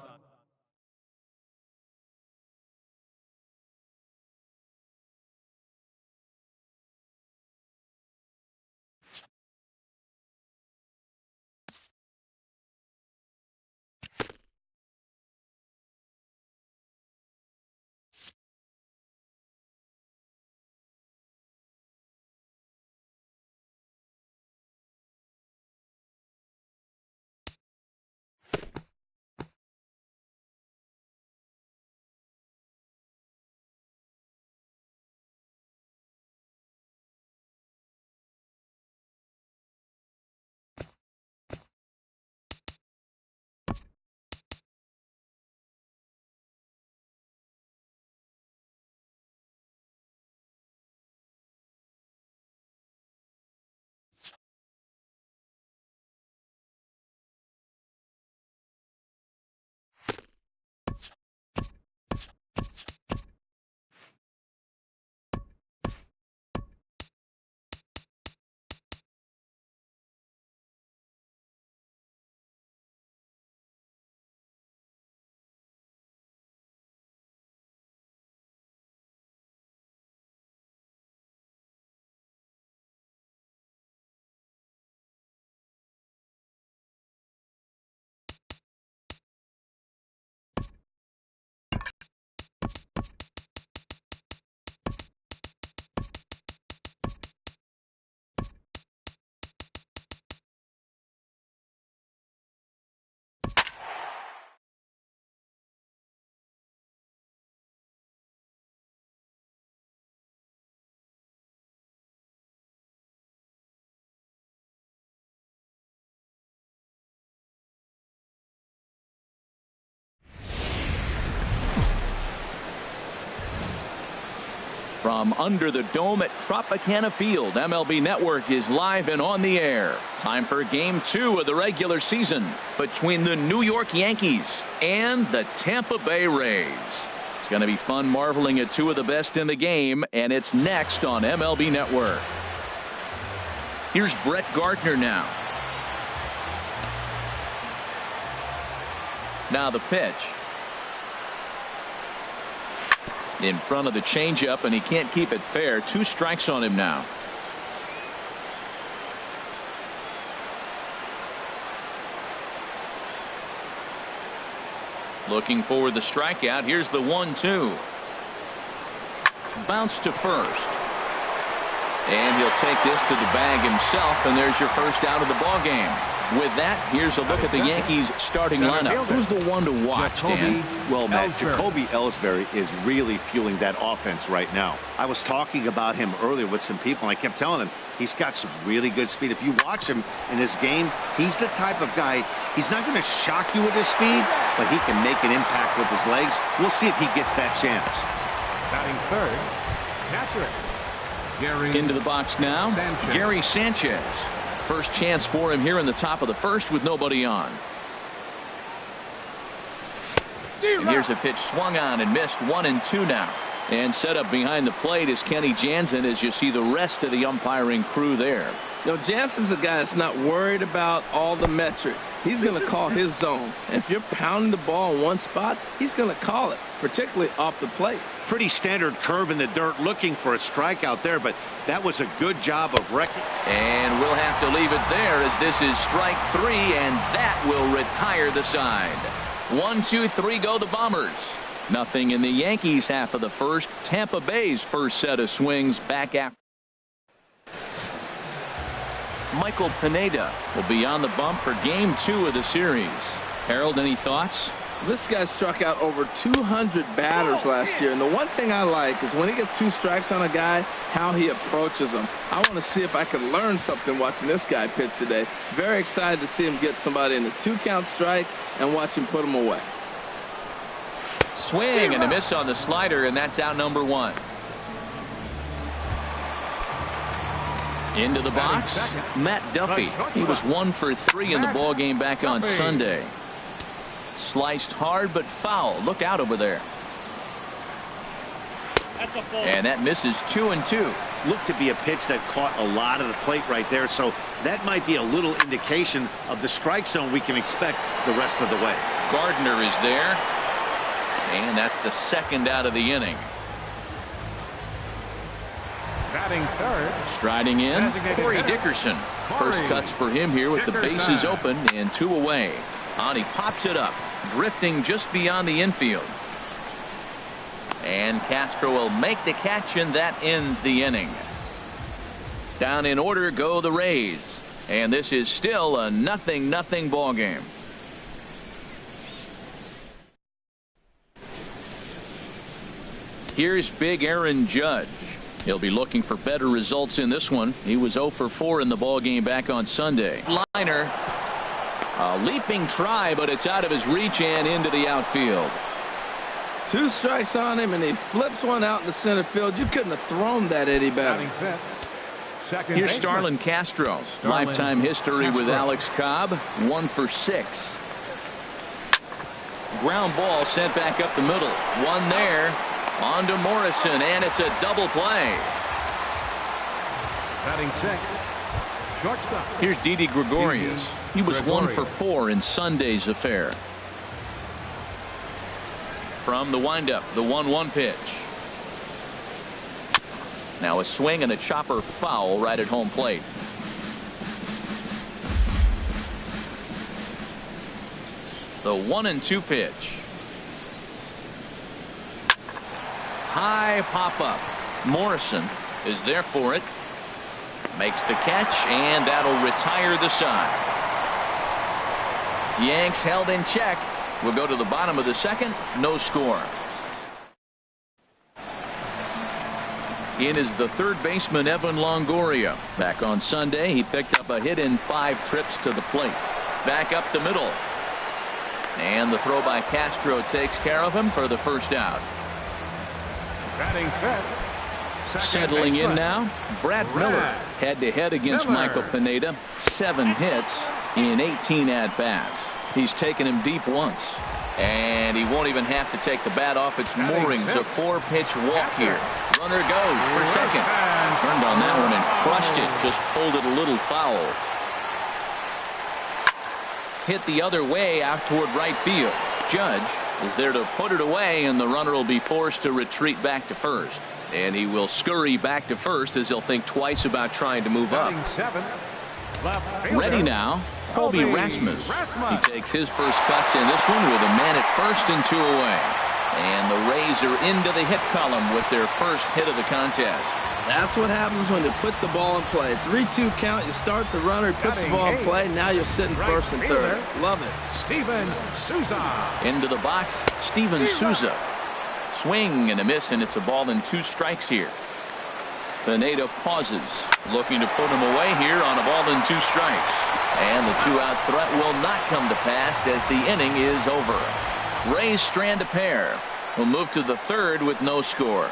From under the dome at Tropicana Field, MLB Network is live and on the air. Time for Game 2 of the regular season between the New York Yankees and the Tampa Bay Rays. It's going to be fun marveling at two of the best in the game, and it's next on MLB Network. Here's Brett Gardner now. Now the pitch. In front of the changeup, and he can't keep it fair. 2 strikes on him now. Looking for the strikeout. Here's the 1-2. Bounce to first. And he'll take this to the bag himself, and there's your first out of the ball game. With that, here's a look at the Yankees starting lineup. Who's the one to watch, Dan? Well, Matt, Jacoby Ellsbury is really fueling that offense right now. I was talking about him earlier with some people, and I kept telling them he's got some really good speed. If you watch him in this game, he's the type of guy, he's not going to shock you with his speed, but he can make an impact with his legs. We'll see if he gets that chance. Batting third, catcher Gary. Into the box now, Sanchez. Gary Sanchez. First chance for him here in the top of the first with nobody on. And here's a pitch swung on and missed. 1-2 now. And set up behind the plate is Kenny Jansen as you see the rest of the umpiring crew there. You know, Jansen's a guy that's not worried about all the metrics. He's going to call his zone. And if you're pounding the ball in one spot, he's going to call it, particularly off the plate. Pretty standard curve in the dirt, looking for a strikeout there, but that was a good job of wrecking. And we'll have to leave it there as this is strike 3, and that will retire the side. 1, 2, 3 go the Bombers. Nothing in the Yankees half of the first. Tampa Bay's first set of swings back after. Michael Pineda will be on the bump for Game 2 of the series. Harold, any thoughts? This guy struck out over 200 batters last year, and the one thing I like is when he gets 2 strikes on a guy, how he approaches them. I want to see if I can learn something watching this guy pitch today. Very excited to see him get somebody in a 2-count strike and watch him put him away. Swing and a miss on the slider, and that's out number 1. Into the box, Matt Duffy. He was 1 for 3 in the ball game back on Sunday. Sliced hard but foul. Look out over there. And that misses 2-2. Looked to be a pitch that caught a lot of the plate right there, so that might be a little indication of the strike zone we can expect the rest of the way. Gardner is there, and that's the second out of the inning. Batting third, striding in, Corey Dickerson. First cuts for him here with the bases open and 2 away. On he pops it up, drifting just beyond the infield. And Castro will make the catch, and that ends the inning. Down in order go the Rays, and this is still a 0-0 ball game. Here's big Aaron Judge. He'll be looking for better results in this one. He was 0 for 4 in the ball game back on Sunday. Liner, a leaping try, but it's out of his reach and into the outfield. 2 strikes on him, and he flips one out in the center field. You couldn't have thrown that any better. Here's Starlin Castro. Lifetime history with Alex Cobb. 1 for 6. Ground ball sent back up the middle. One there. On to Morrison, and it's a double play. batting 6, shortstop. Here's Didi Gregorius. He was 1 for 4 in Sunday's affair. From the windup, the 1-1 pitch. Now a swing and a chopper foul right at home plate. The 1-2 pitch. High pop up. Morrison is there for it. Makes the catch, and that'll retire the side. Yanks held in check. We'll go to the bottom of the second. No score. In is the third baseman, Evan Longoria. Back on Sunday, he picked up a hit in 5 trips to the plate. Back up the middle. And the throw by Castro takes care of him for the first out. Batting fifth, Settling in now, Brad Miller. Head-to-head against Michael Pineda. 7 hits in 18 at-bats. He's taken him deep once. And he won't even have to take the bat off its moorings. A 4-pitch walk here. Runner goes for second. Turned on that one and crushed it. Just pulled it a little foul. Hit the other way out toward right field. Judge is there to put it away, and the runner will be forced to retreat back to first. And he will scurry back to first as he'll think twice about trying to move up. Ready now, Colby Rasmus. He takes his first cuts in this one with a man at first and 2 away. And the Rays are into the hit column with their first hit of the contest. That's what happens when you put the ball in play. 3-2 count, you start the runner, he puts the ball in play, now you're sitting first and third. Love it. Steven Souza. Into the box, Steven Souza. Swing and a miss, and it's a ball and 2 strikes here. Pineda pauses, looking to put him away here on a ball and 2 strikes. And the 2-out threat will not come to pass as the inning is over. Rays strand a pair. Will move to the 3rd with no score.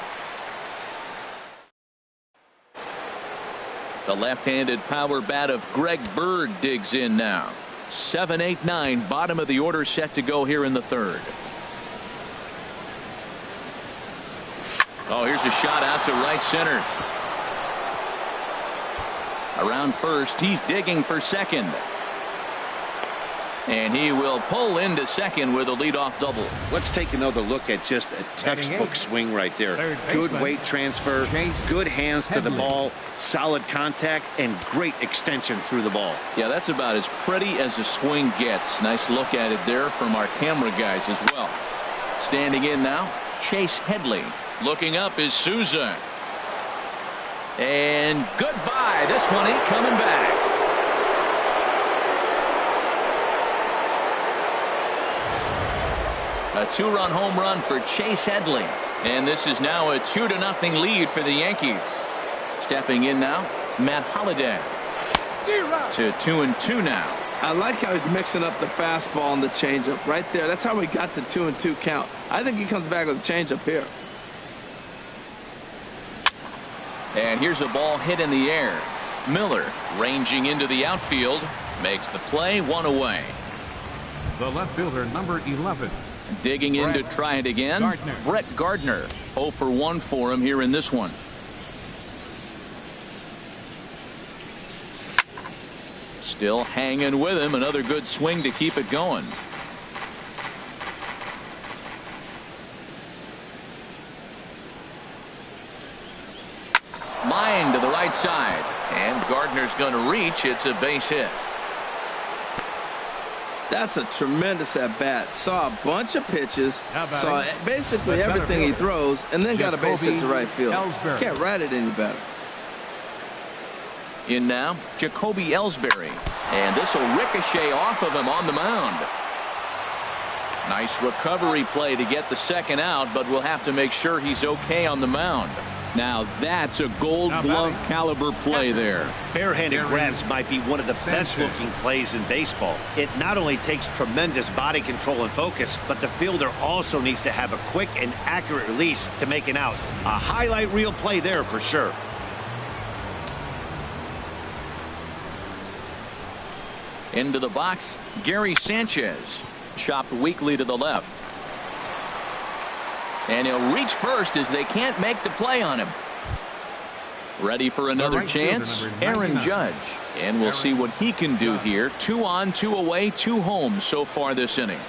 The left-handed power bat of Greg Bird digs in now. 7, 8, 9, bottom of the order set to go here in the 3rd. Oh, here's a shot out to right center. Around first, he's digging for second. And he will pull into second with a leadoff double. Let's take another look at just a textbook swing right there. Good weight transfer, good hands to the ball, solid contact, and great extension through the ball. Yeah, that's about as pretty as a swing gets. Nice look at it there from our camera guys as well. Standing in now, Chase Headley. Looking up is Souza. And goodbye. This one ain't coming back. A 2-run home run for Chase Headley. And this is now a 2-0 lead for the Yankees. Stepping in now, Matt Holliday. To 2-2 now. I like how he's mixing up the fastball and the changeup right there. That's how we got the 2-2 count. I think he comes back with a changeup here. And here's a ball hit in the air. Miller ranging into the outfield. Makes the play, 1 away. The left fielder, number 11. Digging in to try it again. Brett Gardner. 0 for 1 for him here in this one. Still hanging with him. Another good swing to keep it going. Line to the right side. And Gardner's going to reach. It's a base hit. That's a tremendous at-bat. Saw a bunch of pitches, saw basically everything he throws, and then got a base hit to right field. Can't write it any better. In now, Jacoby Ellsbury. And this will ricochet off of him on the mound. Nice recovery play to get the second out, but we'll have to make sure he's okay on the mound. Now that's a gold glove caliber play there. Barehanded grabs might be one of the best looking plays in baseball. It not only takes tremendous body control and focus, but the fielder also needs to have a quick and accurate release to make an out. A highlight reel play there for sure. Into the box, Gary Sanchez. Chopped weakly to the left. And he'll reach first as they can't make the play on him. Ready for another chance, Aaron Judge. And we'll see what he can do here. 2 on, 2 away, 2 home so far this inning.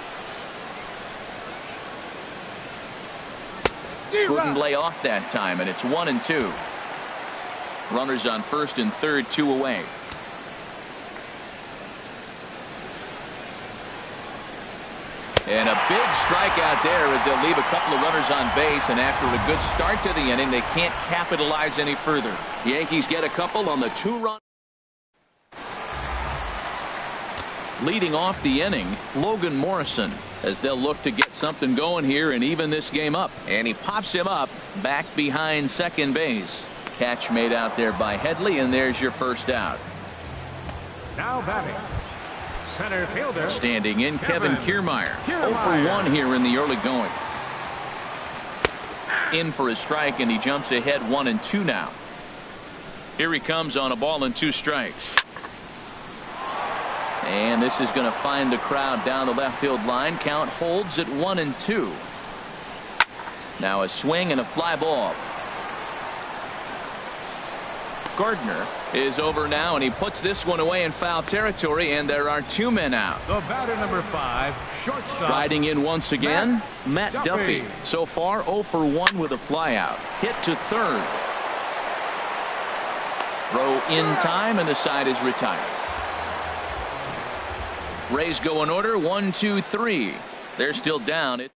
Couldn't lay off that time, and it's 1-2. Runners on first and third, 2 away. And a big strikeout there as they'll leave a couple of runners on base, and after a good start to the inning, they can't capitalize any further. The Yankees get a couple on the 2-run. Leading off the inning, Logan Morrison, as they'll look to get something going here and even this game up. And he pops him up back behind second base. Catch made out there by Headley, and there's your first out. Now batting, center fielder. Standing in, Kevin Kiermaier. 0 for 1 here in the early going. in for a strike, and he jumps ahead 1-2 now. Here he comes on a ball and 2 strikes. And this is going to find the crowd down the left field line. Count holds at 1-2. Now a swing and a fly ball. Gardner is over now, and he puts this one away in foul territory, and there are 2 men out. The batter, number 5, shortstop. Riding in once again, Matt Duffy. So far 0 for 1 with a fly out. Hit to third. Throw in time, and the side is retired. Rays go in order, 1, 2, 3. They're still down.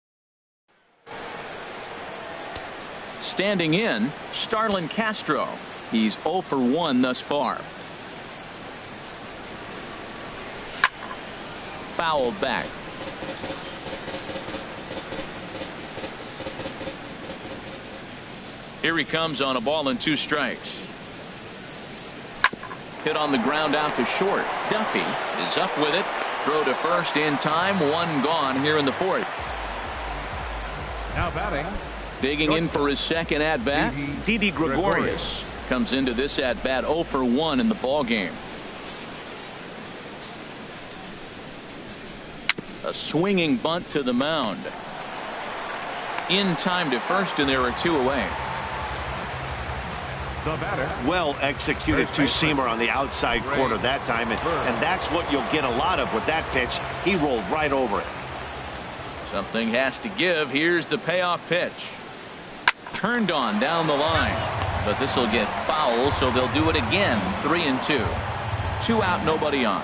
Standing in, Starlin Castro. He's 0 for 1 thus far. Fouled back. Here he comes on a ball and 2 strikes. Hit on the ground out to short. Duffy is up with it. Throw to first in time. 1 gone here in the 4th. Now batting. Digging in for his second at bat. Didi Gregorius comes into this at bat 0 for 1 in the ball game. A swinging bunt to the mound. In time to first, and there are 2 away. The batter. Well executed two-seamer on the outside corner that time, and that's what you'll get a lot of with that pitch. He rolled right over it. Something has to give. Here's the payoff pitch. Turned on down the line, but this will get foul, so they'll do it again. 3-2. 2 out, nobody on.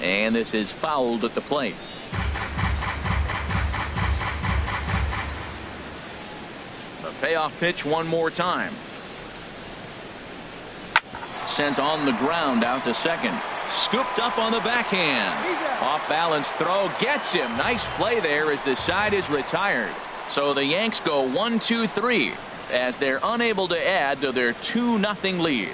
And this is fouled at the plate. The payoff pitch one more time. Sent on the ground out to second. Scooped up on the backhand. Off balance throw gets him. Nice play there as the side is retired. So the Yanks go 1, 2, 3 as they're unable to add to their 2-0 lead.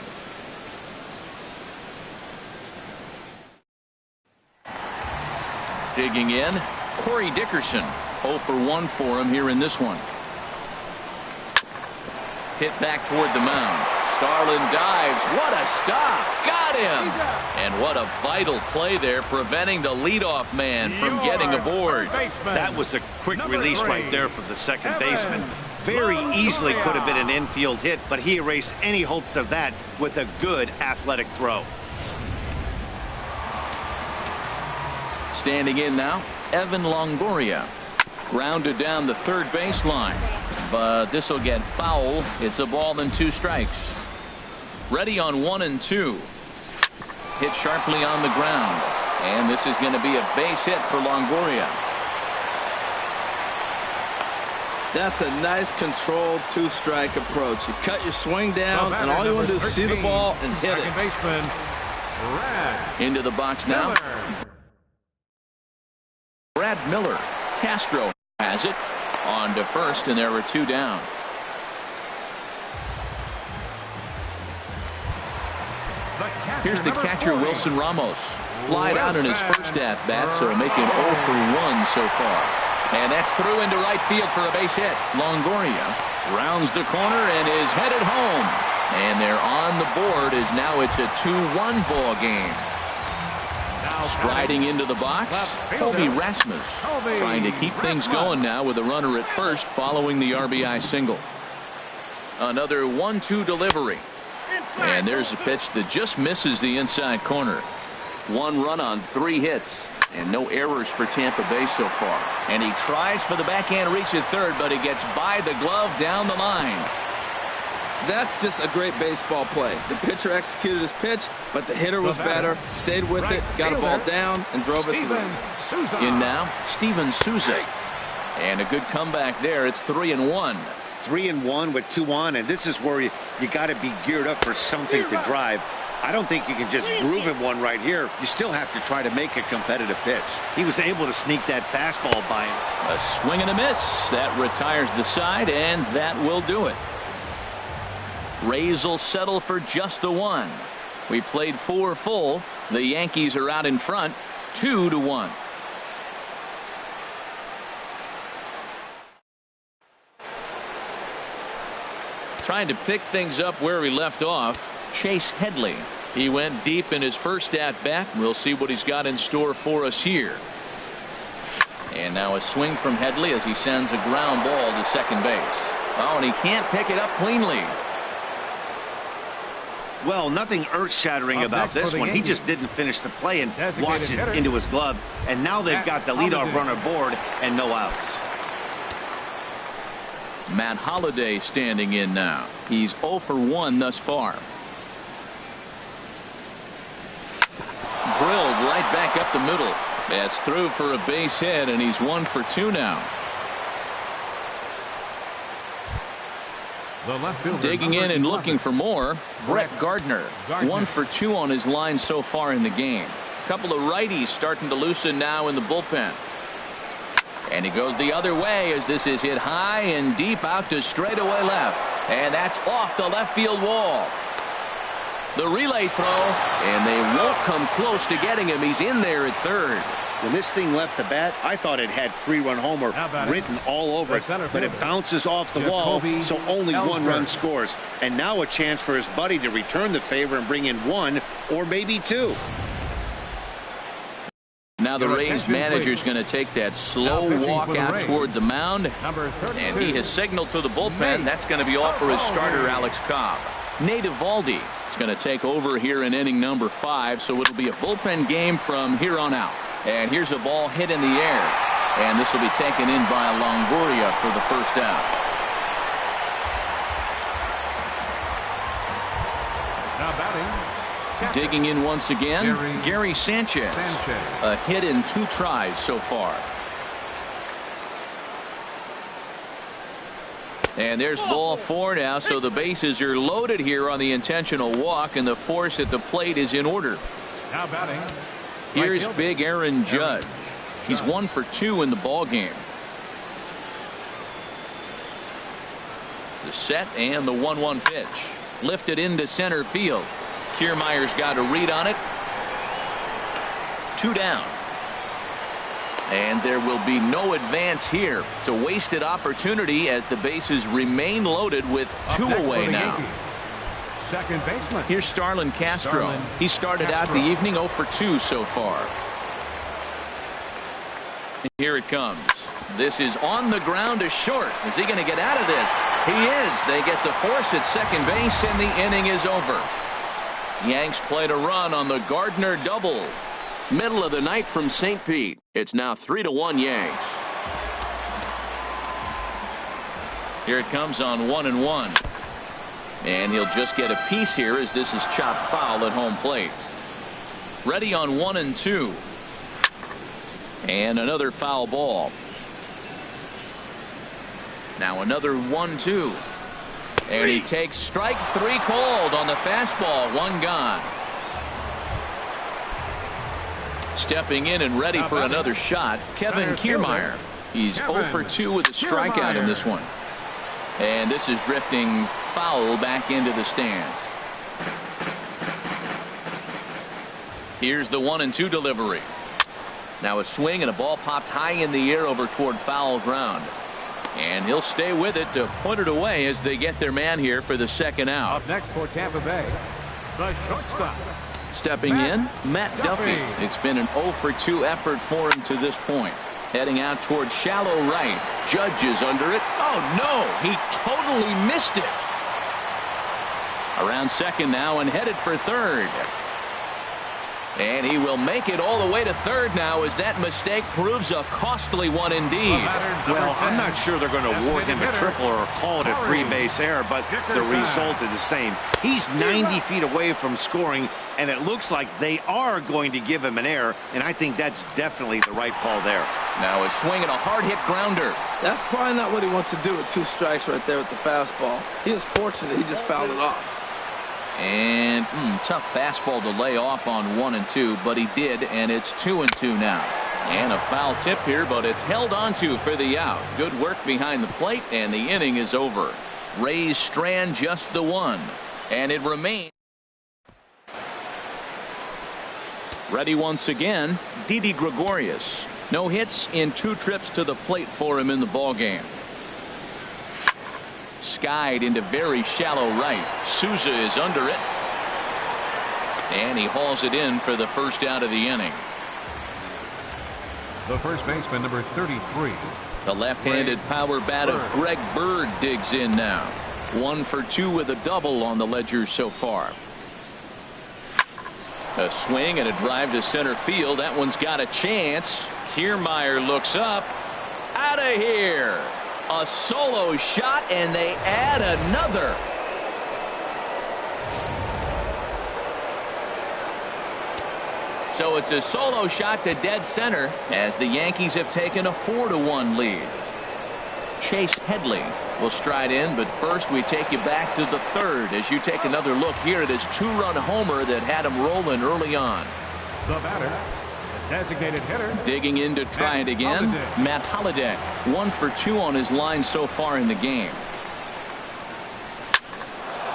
Digging in, Corey Dickerson. 0 for 1 for him here in this one. Hit back toward the mound. Starlin dives. What a stop. Got him. And what a vital play there, preventing the leadoff man from getting aboard. That was a quick release right there from the second baseman. Very easily could have been an infield hit, but he erased any hopes of that with a good athletic throw. Standing in now, Evan Longoria. Grounded down the third baseline, but this will get foul. It's a ball and 2 strikes. Ready on 1-2. Hit sharply on the ground, and this is going to be a base hit for Longoria. That's a nice controlled 2-strike approach. You cut your swing down, and all you want to do is see the ball and hit it. Second baseman, Brad Into the box now. Miller. Brad Miller. Castro has it on to first, and there are 2 down. Here's the catcher, Wilson Ramos. Flied out in his first at-bat, so making 0 for 1 so far. And that's through into right field for a base hit. Longoria rounds the corner and is headed home. And they're on the board as now it's a 2-1 ball game. Striding into the box, Kobe Rasmus trying to keep things going now with a runner at first following the RBI single. Another 1-2 delivery. And there's a pitch that just misses the inside corner. 1 run on 3 hits and no errors for Tampa Bay so far. And he tries for the backhand reach at third, but he gets by the glove down the line. That's just a great baseball play. The pitcher executed his pitch, but the hitter was better, stayed with it, got a ball down, and drove it through. In now, Steven Souza. And a good comeback there. It's 3-1. 3-1 with 2 on, and this is where you got to be geared up for something to drive. I don't think you can just groove him one right here. You still have to try to make a competitive pitch. He was able to sneak that fastball by him. A swing and a miss. That retires the side, and that will do it. Rays will settle for just the 1. We played 4 full. The Yankees are out in front, 2-1. Trying to pick things up where he left off, Chase Headley. He went deep in his first at-bat. We'll see what he's got in store for us here. And now a swing from Headley as he sends a ground ball to second base. Oh, and he can't pick it up cleanly. Well, nothing earth-shattering about this one. He just didn't finish the play and watched it into his glove. And now they've got the leadoff runner aboard and no outs. Matt Holliday standing in now. He's 0 for 1 thus far. Drilled right back up the middle. That's through for a base hit, and he's 1 for 2 now. Digging in and looking for more, Brett Gardner. 1 for 2 on his line so far in the game. A couple of righties starting to loosen now in the bullpen. And he goes the other way as this is hit high and deep out to straightaway left. And that's off the left field wall. The relay throw, and they won't come close to getting him. He's in there at third. When this thing left the bat, I thought it had 3-run homer written all over it, but it bounces off the wall, so only 1 run scores. And now a chance for his buddy to return the favor and bring in 1 or maybe 2. Now the Rays manager's going to take that slow walk out toward the mound, and he has signaled to the bullpen that's going to be all for his starter Alex Cobb. Nate Eovaldi is going to take over here in inning number 5, so it'll be a bullpen game from here on out. And here's a ball hit in the air, and this will be taken in by Longoria for the first out. Now batting. Digging in once again, Gary Sanchez. A hit in 2 tries so far. And there's ball 4 now, so the bases are loaded here on the intentional walk, and the force at the plate is in order. Now batting. Here's big Aaron Judge. He's 1 for 2 in the ball game. The set and the 1-1 pitch. Lifted into center field. Kiermaier's got a read on it. 2 down. And there will be no advance here. It's a wasted opportunity as the bases remain loaded with 2 away now. Second baseman. Here's Starlin Castro. He started out the evening 0 for 2 so far. And here it comes. This is on the ground to short. Is he going to get out of this? He is. They get the force at second base, and the inning is over. Yanks played a run on the Gardner double. Middle of the night from St. Pete. It's now 3-1 Yanks. Here it comes on 1-1. And he'll just get a piece here as this is chopped foul at home plate. Ready on 1-2. And another foul ball. Now another 1-2. And he takes strike 3 called on the fastball. 1 gone. Stepping in and ready for another shot, Kevin Kiermaier. He's 0 for 2 with a strikeout in this one. And this is drifting foul back into the stands. Here's the 1-2 delivery. Now a swing and a ball popped high in the air over toward foul ground. And he'll stay with it to put it away as they get their man here for the second out. Up next for Tampa Bay, the shortstop. Stepping in, Matt Duffy. It's been an 0 for 2 effort for him to this point. Heading out toward shallow right. Judge is under it. Oh, no. He totally missed it. Around second now and headed for third. And he will make it all the way to third now as that mistake proves a costly one indeed. Well, I'm not sure they're going to award him a triple or call it a 3-base error, but the result is the same. He's 90 feet away from scoring, and it looks like they are going to give him an error, and I think that's definitely the right call there. Now a swing and a hard hit grounder. That's probably not what he wants to do with 2 strikes right there with the fastball. He was fortunate he just fouled it off. And tough fastball to lay off on 1-2, but he did, and it's 2-2 now. And a foul tip here, but it's held onto for the out. Good work behind the plate, and the inning is over. Rays strand just the 1, and it remains. Ready once again, Didi Gregorius. No hits in 2 trips to the plate for him in the ballgame. Skied into very shallow right. Souza is under it. And he hauls it in for the first out of the inning. The first baseman, number 33. The left-handed power bat of Greg Bird digs in now. 1 for 2 with a double on the ledger so far. A swing and a drive to center field. That one's got a chance. Kiermaier looks up. Out of here. A solo shot, and they add another. So it's a solo shot to dead center as the Yankees have taken a 4-1 lead. Chase Headley will stride in, but first we take you back to the 3rd as you take another look here at his 2-run homer that had him rolling early on. The batter, designated hitter. Digging in to try it again, Matt Holliday. 1 for 2 on his line so far in the game.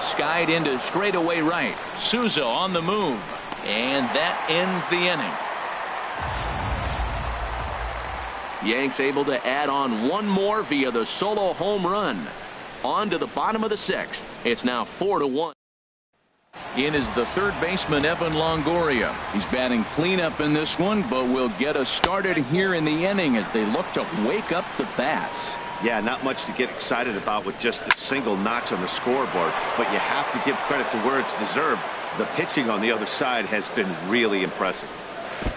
Skied into straightaway right. Souza on the move. And that ends the inning. Yanks able to add on 1 more via the solo home run. On to the bottom of the 6th. It's now 4-1. In is the 3rd baseman, Evan Longoria. He's batting cleanup in this one, but will get us started here in the inning as they look to wake up the bats. Yeah, not much to get excited about with just a single notch on the scoreboard, but you have to give credit to where it's deserved. The pitching on the other side has been really impressive.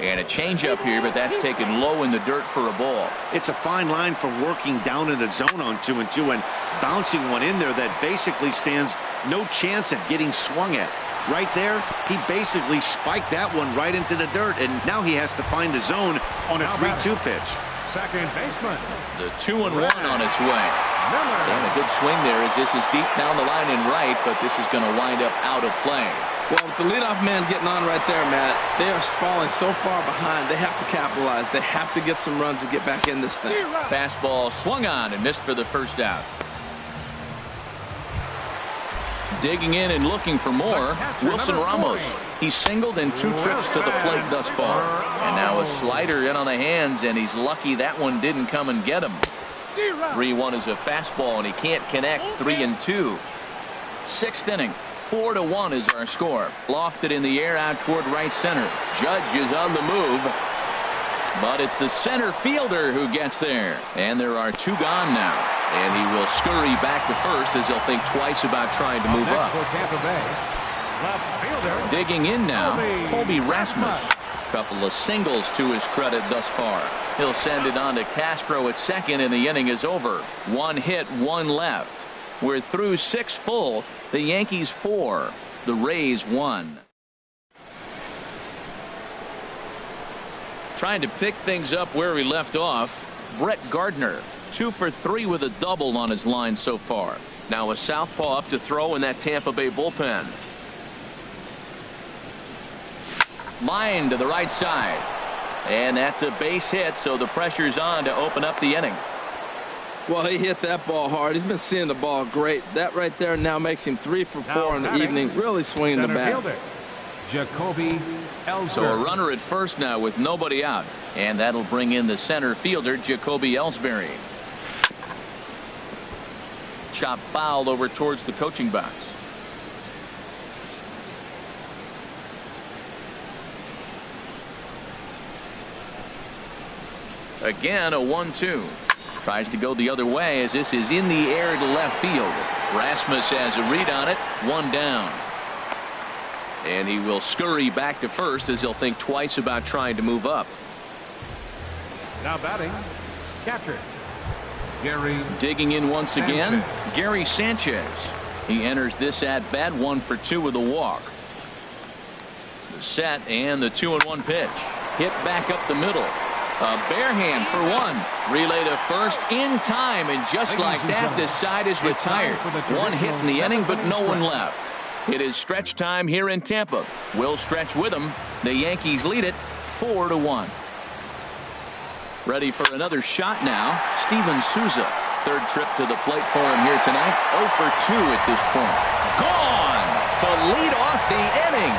And a changeup here, but that's taken low in the dirt for a ball. It's a fine line for working down in the zone on 2-2 and bouncing one in there that basically stands no chance at getting swung at. Right there, he basically spiked that one right into the dirt, and now he has to find the zone on a 3-2 pitch. Second baseman. The 2-1 on its way. And a good swing there as this is deep down the line in right, but this is going to wind up out of play. Well, with the leadoff man getting on right there, Matt, they are falling so far behind. They have to capitalize. They have to get some runs to get back in this thing. Fastball swung on and missed for the first out. Digging in and looking for more, Wilson Ramos. He's singled in 2 trips to the plate thus far. And now a slider in on the hands, and he's lucky that one didn't come and get him. 3-1 is a fastball, and he can't connect. 3-2. 6th inning. 4-1 is our score. Lofted in the air out toward right center. Judge is on the move, but it's the center fielder who gets there. And there are 2 gone now. And he will scurry back to first as he'll think twice about trying to move up. Digging in now, Colby Rasmus. Couple of singles to his credit thus far. He'll send it on to Castro at second, and the inning is over. 1 hit, 1 left. We're through 6 full. The Yankees 4, the Rays 1. Trying to pick things up where we left off. Brett Gardner, 2 for 3 with a double on his line so far. Now a southpaw up to throw in that Tampa Bay bullpen. Line to the right side. And that's a base hit, so the pressure's on to open up the inning. Well, he hit that ball hard. He's been seeing the ball great. That right there now makes him 3 for 4 in the evening. Really swinging the bat. Jacoby Ellsbury. So a runner at first now with nobody out. And that'll bring in the center fielder, Jacoby Ellsbury. Chop foul over towards the coaching box. Again, a 1-2. Tries to go the other way as this is in the air to left field. Rasmus has a read on it. 1 down. And he will scurry back to first as he'll think twice about trying to move up. Now batting, catcher Gary. Digging in once again, Gary Sanchez. He enters this at bat 1 for 2 with a walk. The set and the 2-1 pitch. Hit back up the middle. A bare hand for 1. Relay to first in time, and just like that, this side is retired. 1 hit in the inning, but no one left. It is stretch time here in Tampa. We'll stretch with them. The Yankees lead it 4-1. Ready for another shot now, Steven Souza. 3rd trip to the plate for him here tonight. 0 for 2 at this point. Gone to lead off the inning.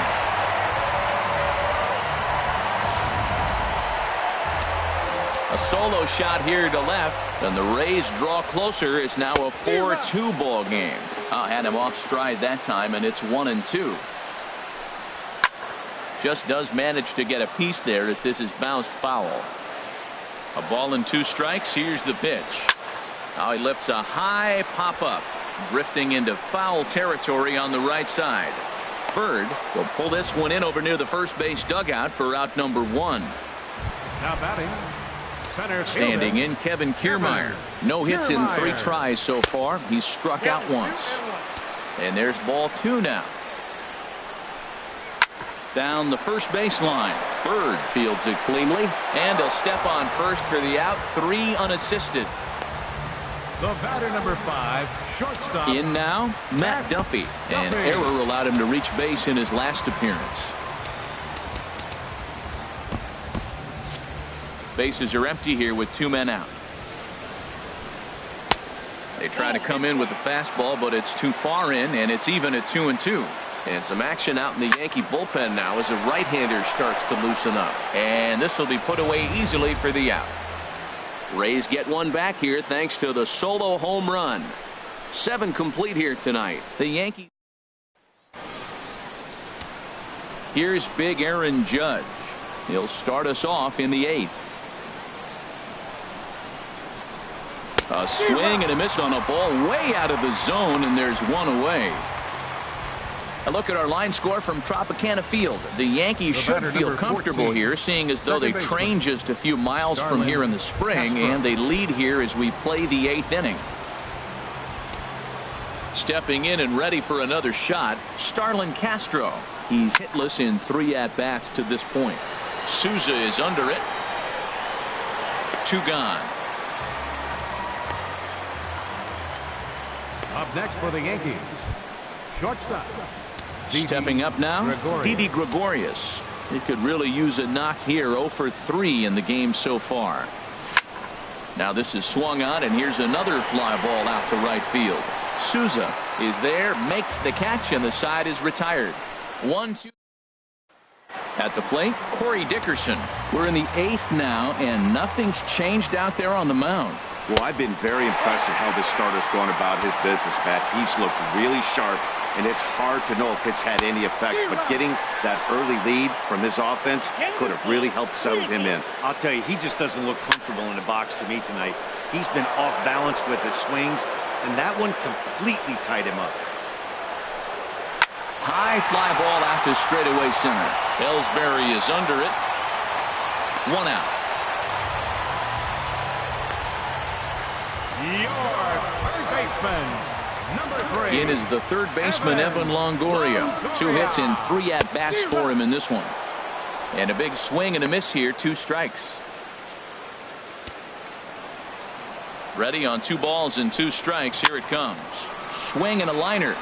A solo shot here to left, and the Rays draw closer. It's now a 4-2 ball game. Had him off stride that time, and it's 1-2. Just does manage to get a piece there as this is bounced foul. A ball and 2 strikes. Here's the pitch. Now he lifts a high pop up, drifting into foul territory on the right side. Bird will pull this one in over near the first base dugout for out number 1. Now batting, center Standing in, Kevin Kiermaier. No hits in 3 tries so far. He's struck out once. And there's ball 2 now. Down the first baseline. Bird fields it cleanly, and he'll step on first for the out. 3 unassisted. The batter number 5, shortstop. In now, Matt Duffy. An error allowed him to reach base in his last appearance. Bases are empty here with 2 men out. They try to come in with the fastball, but it's too far in, and it's even at 2-2. And some action out in the Yankee bullpen now as a right-hander starts to loosen up. And this will be put away easily for the out. Rays get one back here thanks to the solo home run. 7 complete here tonight. The Yankees. Here's big Aaron Judge. He'll start us off in the 8th. A swing and a miss on a ball way out of the zone, and there's 1 away. A look at our line score from Tropicana Field. The Yankees should feel comfortable 14, here, seeing as though they train just a few miles from here in the spring, and they lead here as we play the 8th inning. Stepping in and ready for another shot, Starlin Castro. He's hitless in 3 at-bats to this point. Souza is under it. 2 gone. Up next for the Yankees, shortstop. Stepping up now, Didi Gregorius. He could really use a knock here. 0 for 3 in the game so far. Now this is swung on, and here's another fly ball out to right field. Souza is there, makes the catch, and the side is retired. 1-2. At the plate, Corey Dickerson. We're in the 8th now, and nothing's changed out there on the mound. Well, I've been very impressed with how this starter's going about his business, Matt. He's looked really sharp, and it's hard to know if it's had any effect. But getting that early lead from his offense could have really helped settle him in. I'll tell you, he just doesn't look comfortable in the box to me tonight. He's been off balance with his swings, and that one completely tied him up. High fly ball out to straightaway center. Ellsbury is under it. 1 out. Your third baseman, number 3. In is the third baseman, Evan Longoria. 2 hits in 3 at-bats for him in this one. And a big swing and a miss here. 2 strikes. Ready on 2 balls and 2 strikes. Here it comes. Swing and a liner.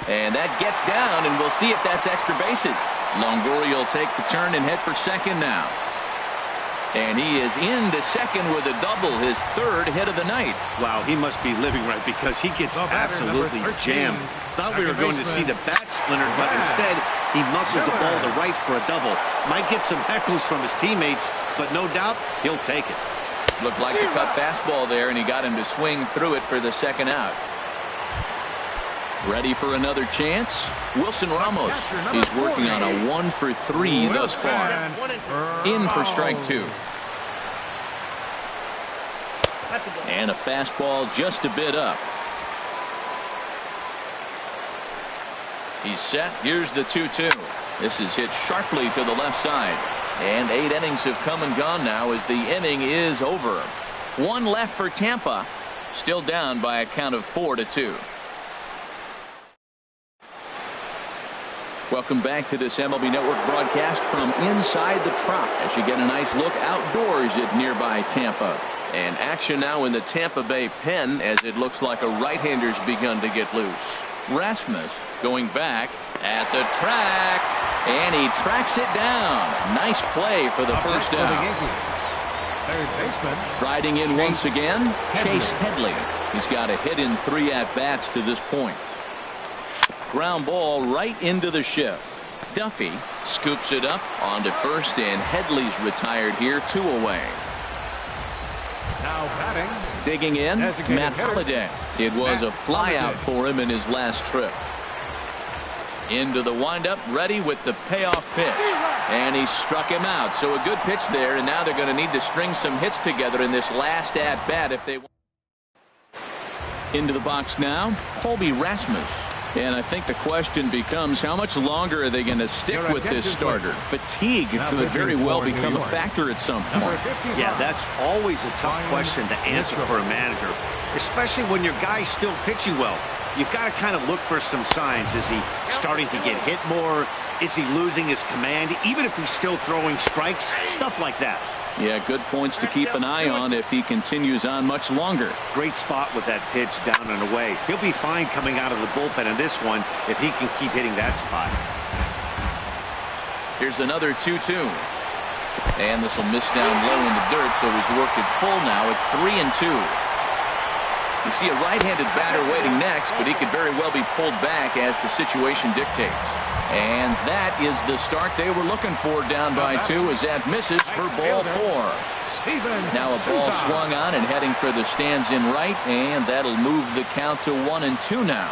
And that gets down, and we'll see if that's extra bases. Longoria will take the turn and head for second now. And he is into second with a double, his 3rd hit of the night. Wow, he must be living right because he gets absolutely jammed. Thought we were going to see the bat splintered, but instead he muscled the ball to right for a double. Might get some heckles from his teammates, but no doubt he'll take it. Looked like a cut fastball there, and he got him to swing through it for the 2nd out. Ready for another chance? Wilson Ramos. He's working on a 1 for 3 thus far. In for strike 2. And a fastball just a bit up. He's set. Here's the 2-2. This is hit sharply to the left side. And 8 innings have come and gone now as the inning is over. 1 left for Tampa. Still down by a count of 4-2. Welcome back to this MLB Network broadcast from inside the Trop as you get a nice look outdoors at nearby Tampa. And action now in the Tampa Bay pen as it looks like a right-hander's begun to get loose. Rasmus going back at the track, and he tracks it down. Nice play for the first out. Third baseman. Striding in once again, Chase Headley. He's got a hit in 3 at-bats to this point. Ground ball right into the shift. Duffy scoops it up onto first, and Headley's retired here, 2 away. Now batting. Digging in, Designated Matt hitter, Holliday. It was a flyout for him in his last trip. Into the windup, ready with the payoff pitch. And he struck him out. So a good pitch there, and now they're going to need to string some hits together in this last at-bat if they want. Into the box now, Colby Rasmus. And I think the question becomes, how much longer are they going to stick with this starter? Fatigue could very well become a factor at some point. Yeah, that's always a tough question to answer for a manager, especially when your guy's still pitching well. You've got to kind of look for some signs. Is he starting to get hit more? Is he losing his command, even if he's still throwing strikes? Stuff like that. Yeah, good points to keep an eye on if he continues on much longer. Great spot with that pitch down and away. He'll be fine coming out of the bullpen in this one if he can keep hitting that spot. Here's another 2-2. And this will miss down low in the dirt, so he's worked it full now at 3-2. You see a right-handed batter waiting next, but he could very well be pulled back as the situation dictates. And that is the start they were looking for, down by 2, as that misses for ball 4. Now a ball swung on and heading for the stands in right, and that'll move the count to 1-2 now.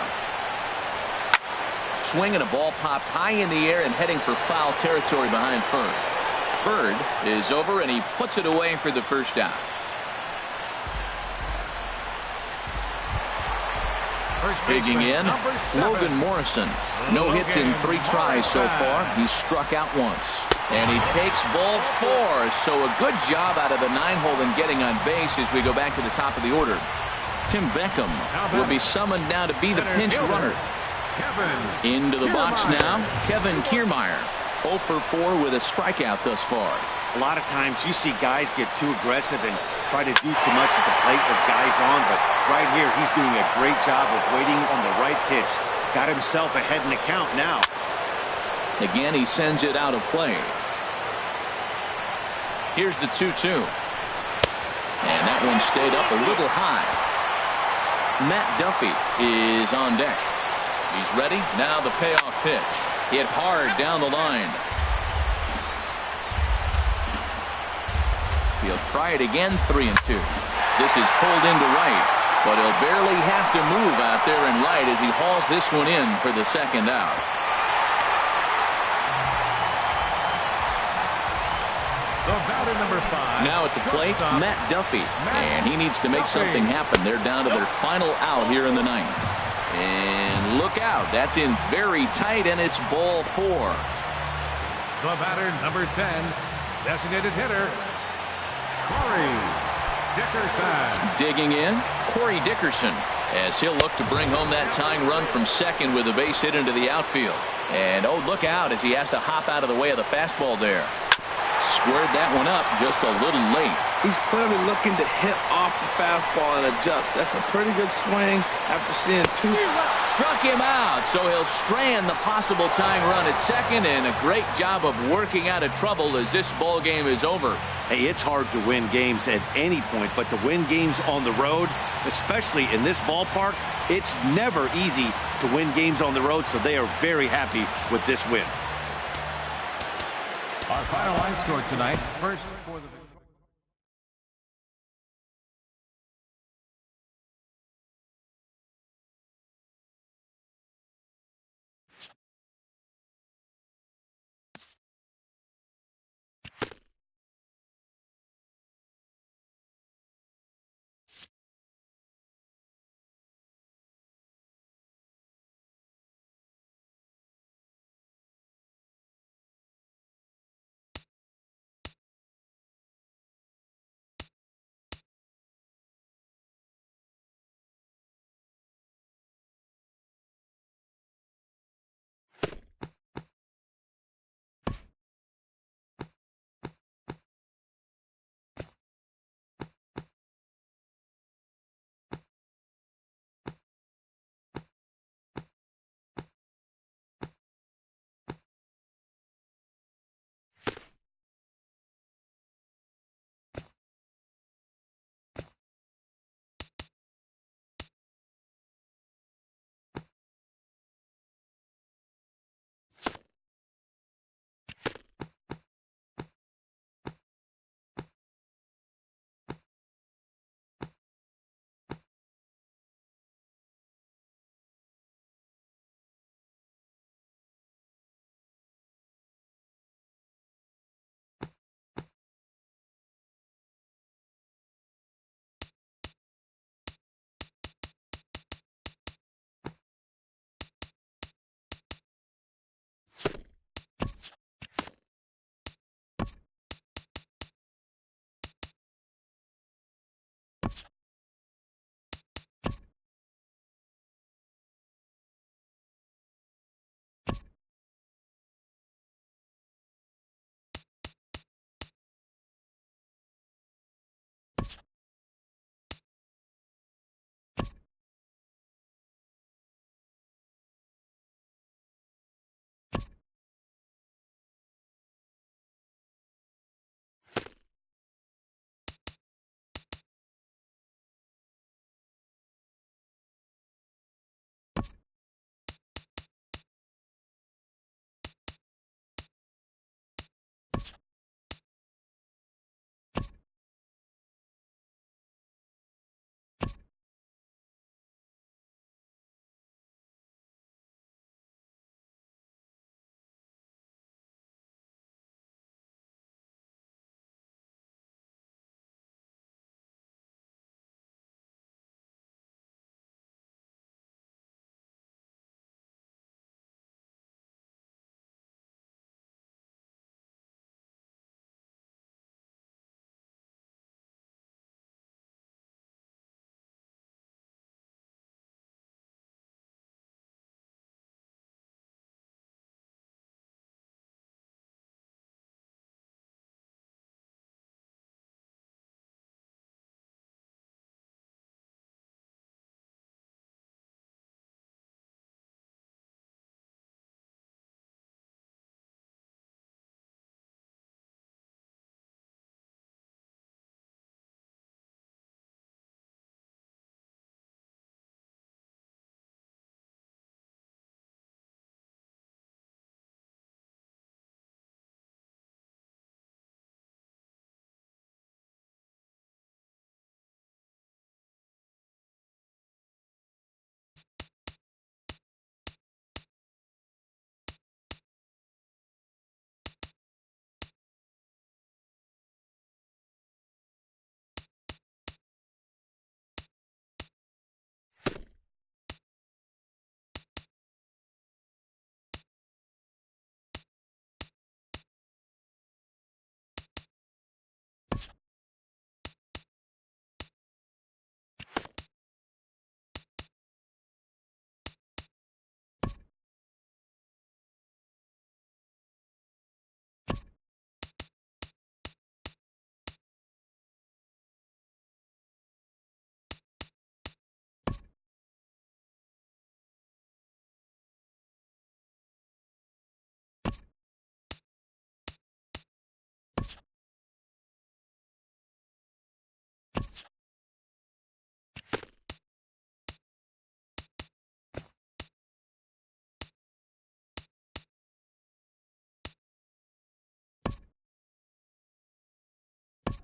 Swinging, a ball popped high in the air and heading for foul territory behind first. Bird is over, and he puts it away for the first out. Digging in, Logan Morrison. No hits in 3 tries so far. He's struck out once. And he takes ball 4. So a good job out of the 9-hole in getting on base as we go back to the top of the order. Tim Beckham will be summoned now to be the pinch runner. Into the box now, Kevin Kiermaier. 0 for 4 with a strikeout thus far. A lot of times you see guys get too aggressive and try to do too much at the plate with guys on, but right here he's doing a great job of waiting on the right pitch. Got himself ahead in the count now. Again, he sends it out of play. Here's the 2-2. And that one stayed up a little high. Matt Duffy is on deck. He's ready. Now the payoff pitch. Hit hard down the line. He'll try it again, 3-2. This is pulled into right, but he'll barely have to move out there in right as he hauls this one in for the second out. The batter, number 5. Now at the plate, Matt Duffy, and he needs to make something happen. They're down to their final out here in the 9th. And look out, that's in very tight, and it's ball 4. The batter, number 10, designated hitter, Corey Dickerson. Digging in, Corey Dickerson, as he'll look to bring home that tying run from second with a base hit into the outfield. And oh, look out as he has to hop out of the way of the fastball there. Squared that one up just a little late. He's clearly looking to hit off the fastball and adjust. That's a pretty good swing after seeing 2. Struck him out, so he'll strand the possible tying run at second, and a great job of working out of trouble as this ball game is over. Hey, it's hard to win games at any point, but to win games on the road, especially in this ballpark, it's never easy to win games on the road, so they are very happy with this win. Our final line score tonight, first for the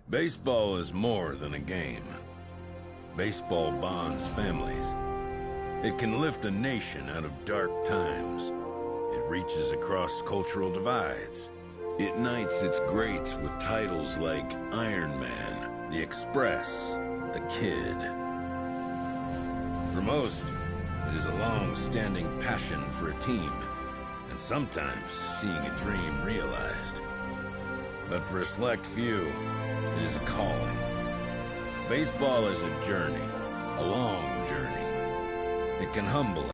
Baseball is more than a game. Baseball bonds families. It can lift a nation out of dark times. It reaches across cultural divides. It knights its greats with titles like Iron Man, The Express, The Kid. For most, it is a long-standing passion for a team, and sometimes seeing a dream realized. But for a select few, it is a calling. Baseball is a journey, a long journey. It can humble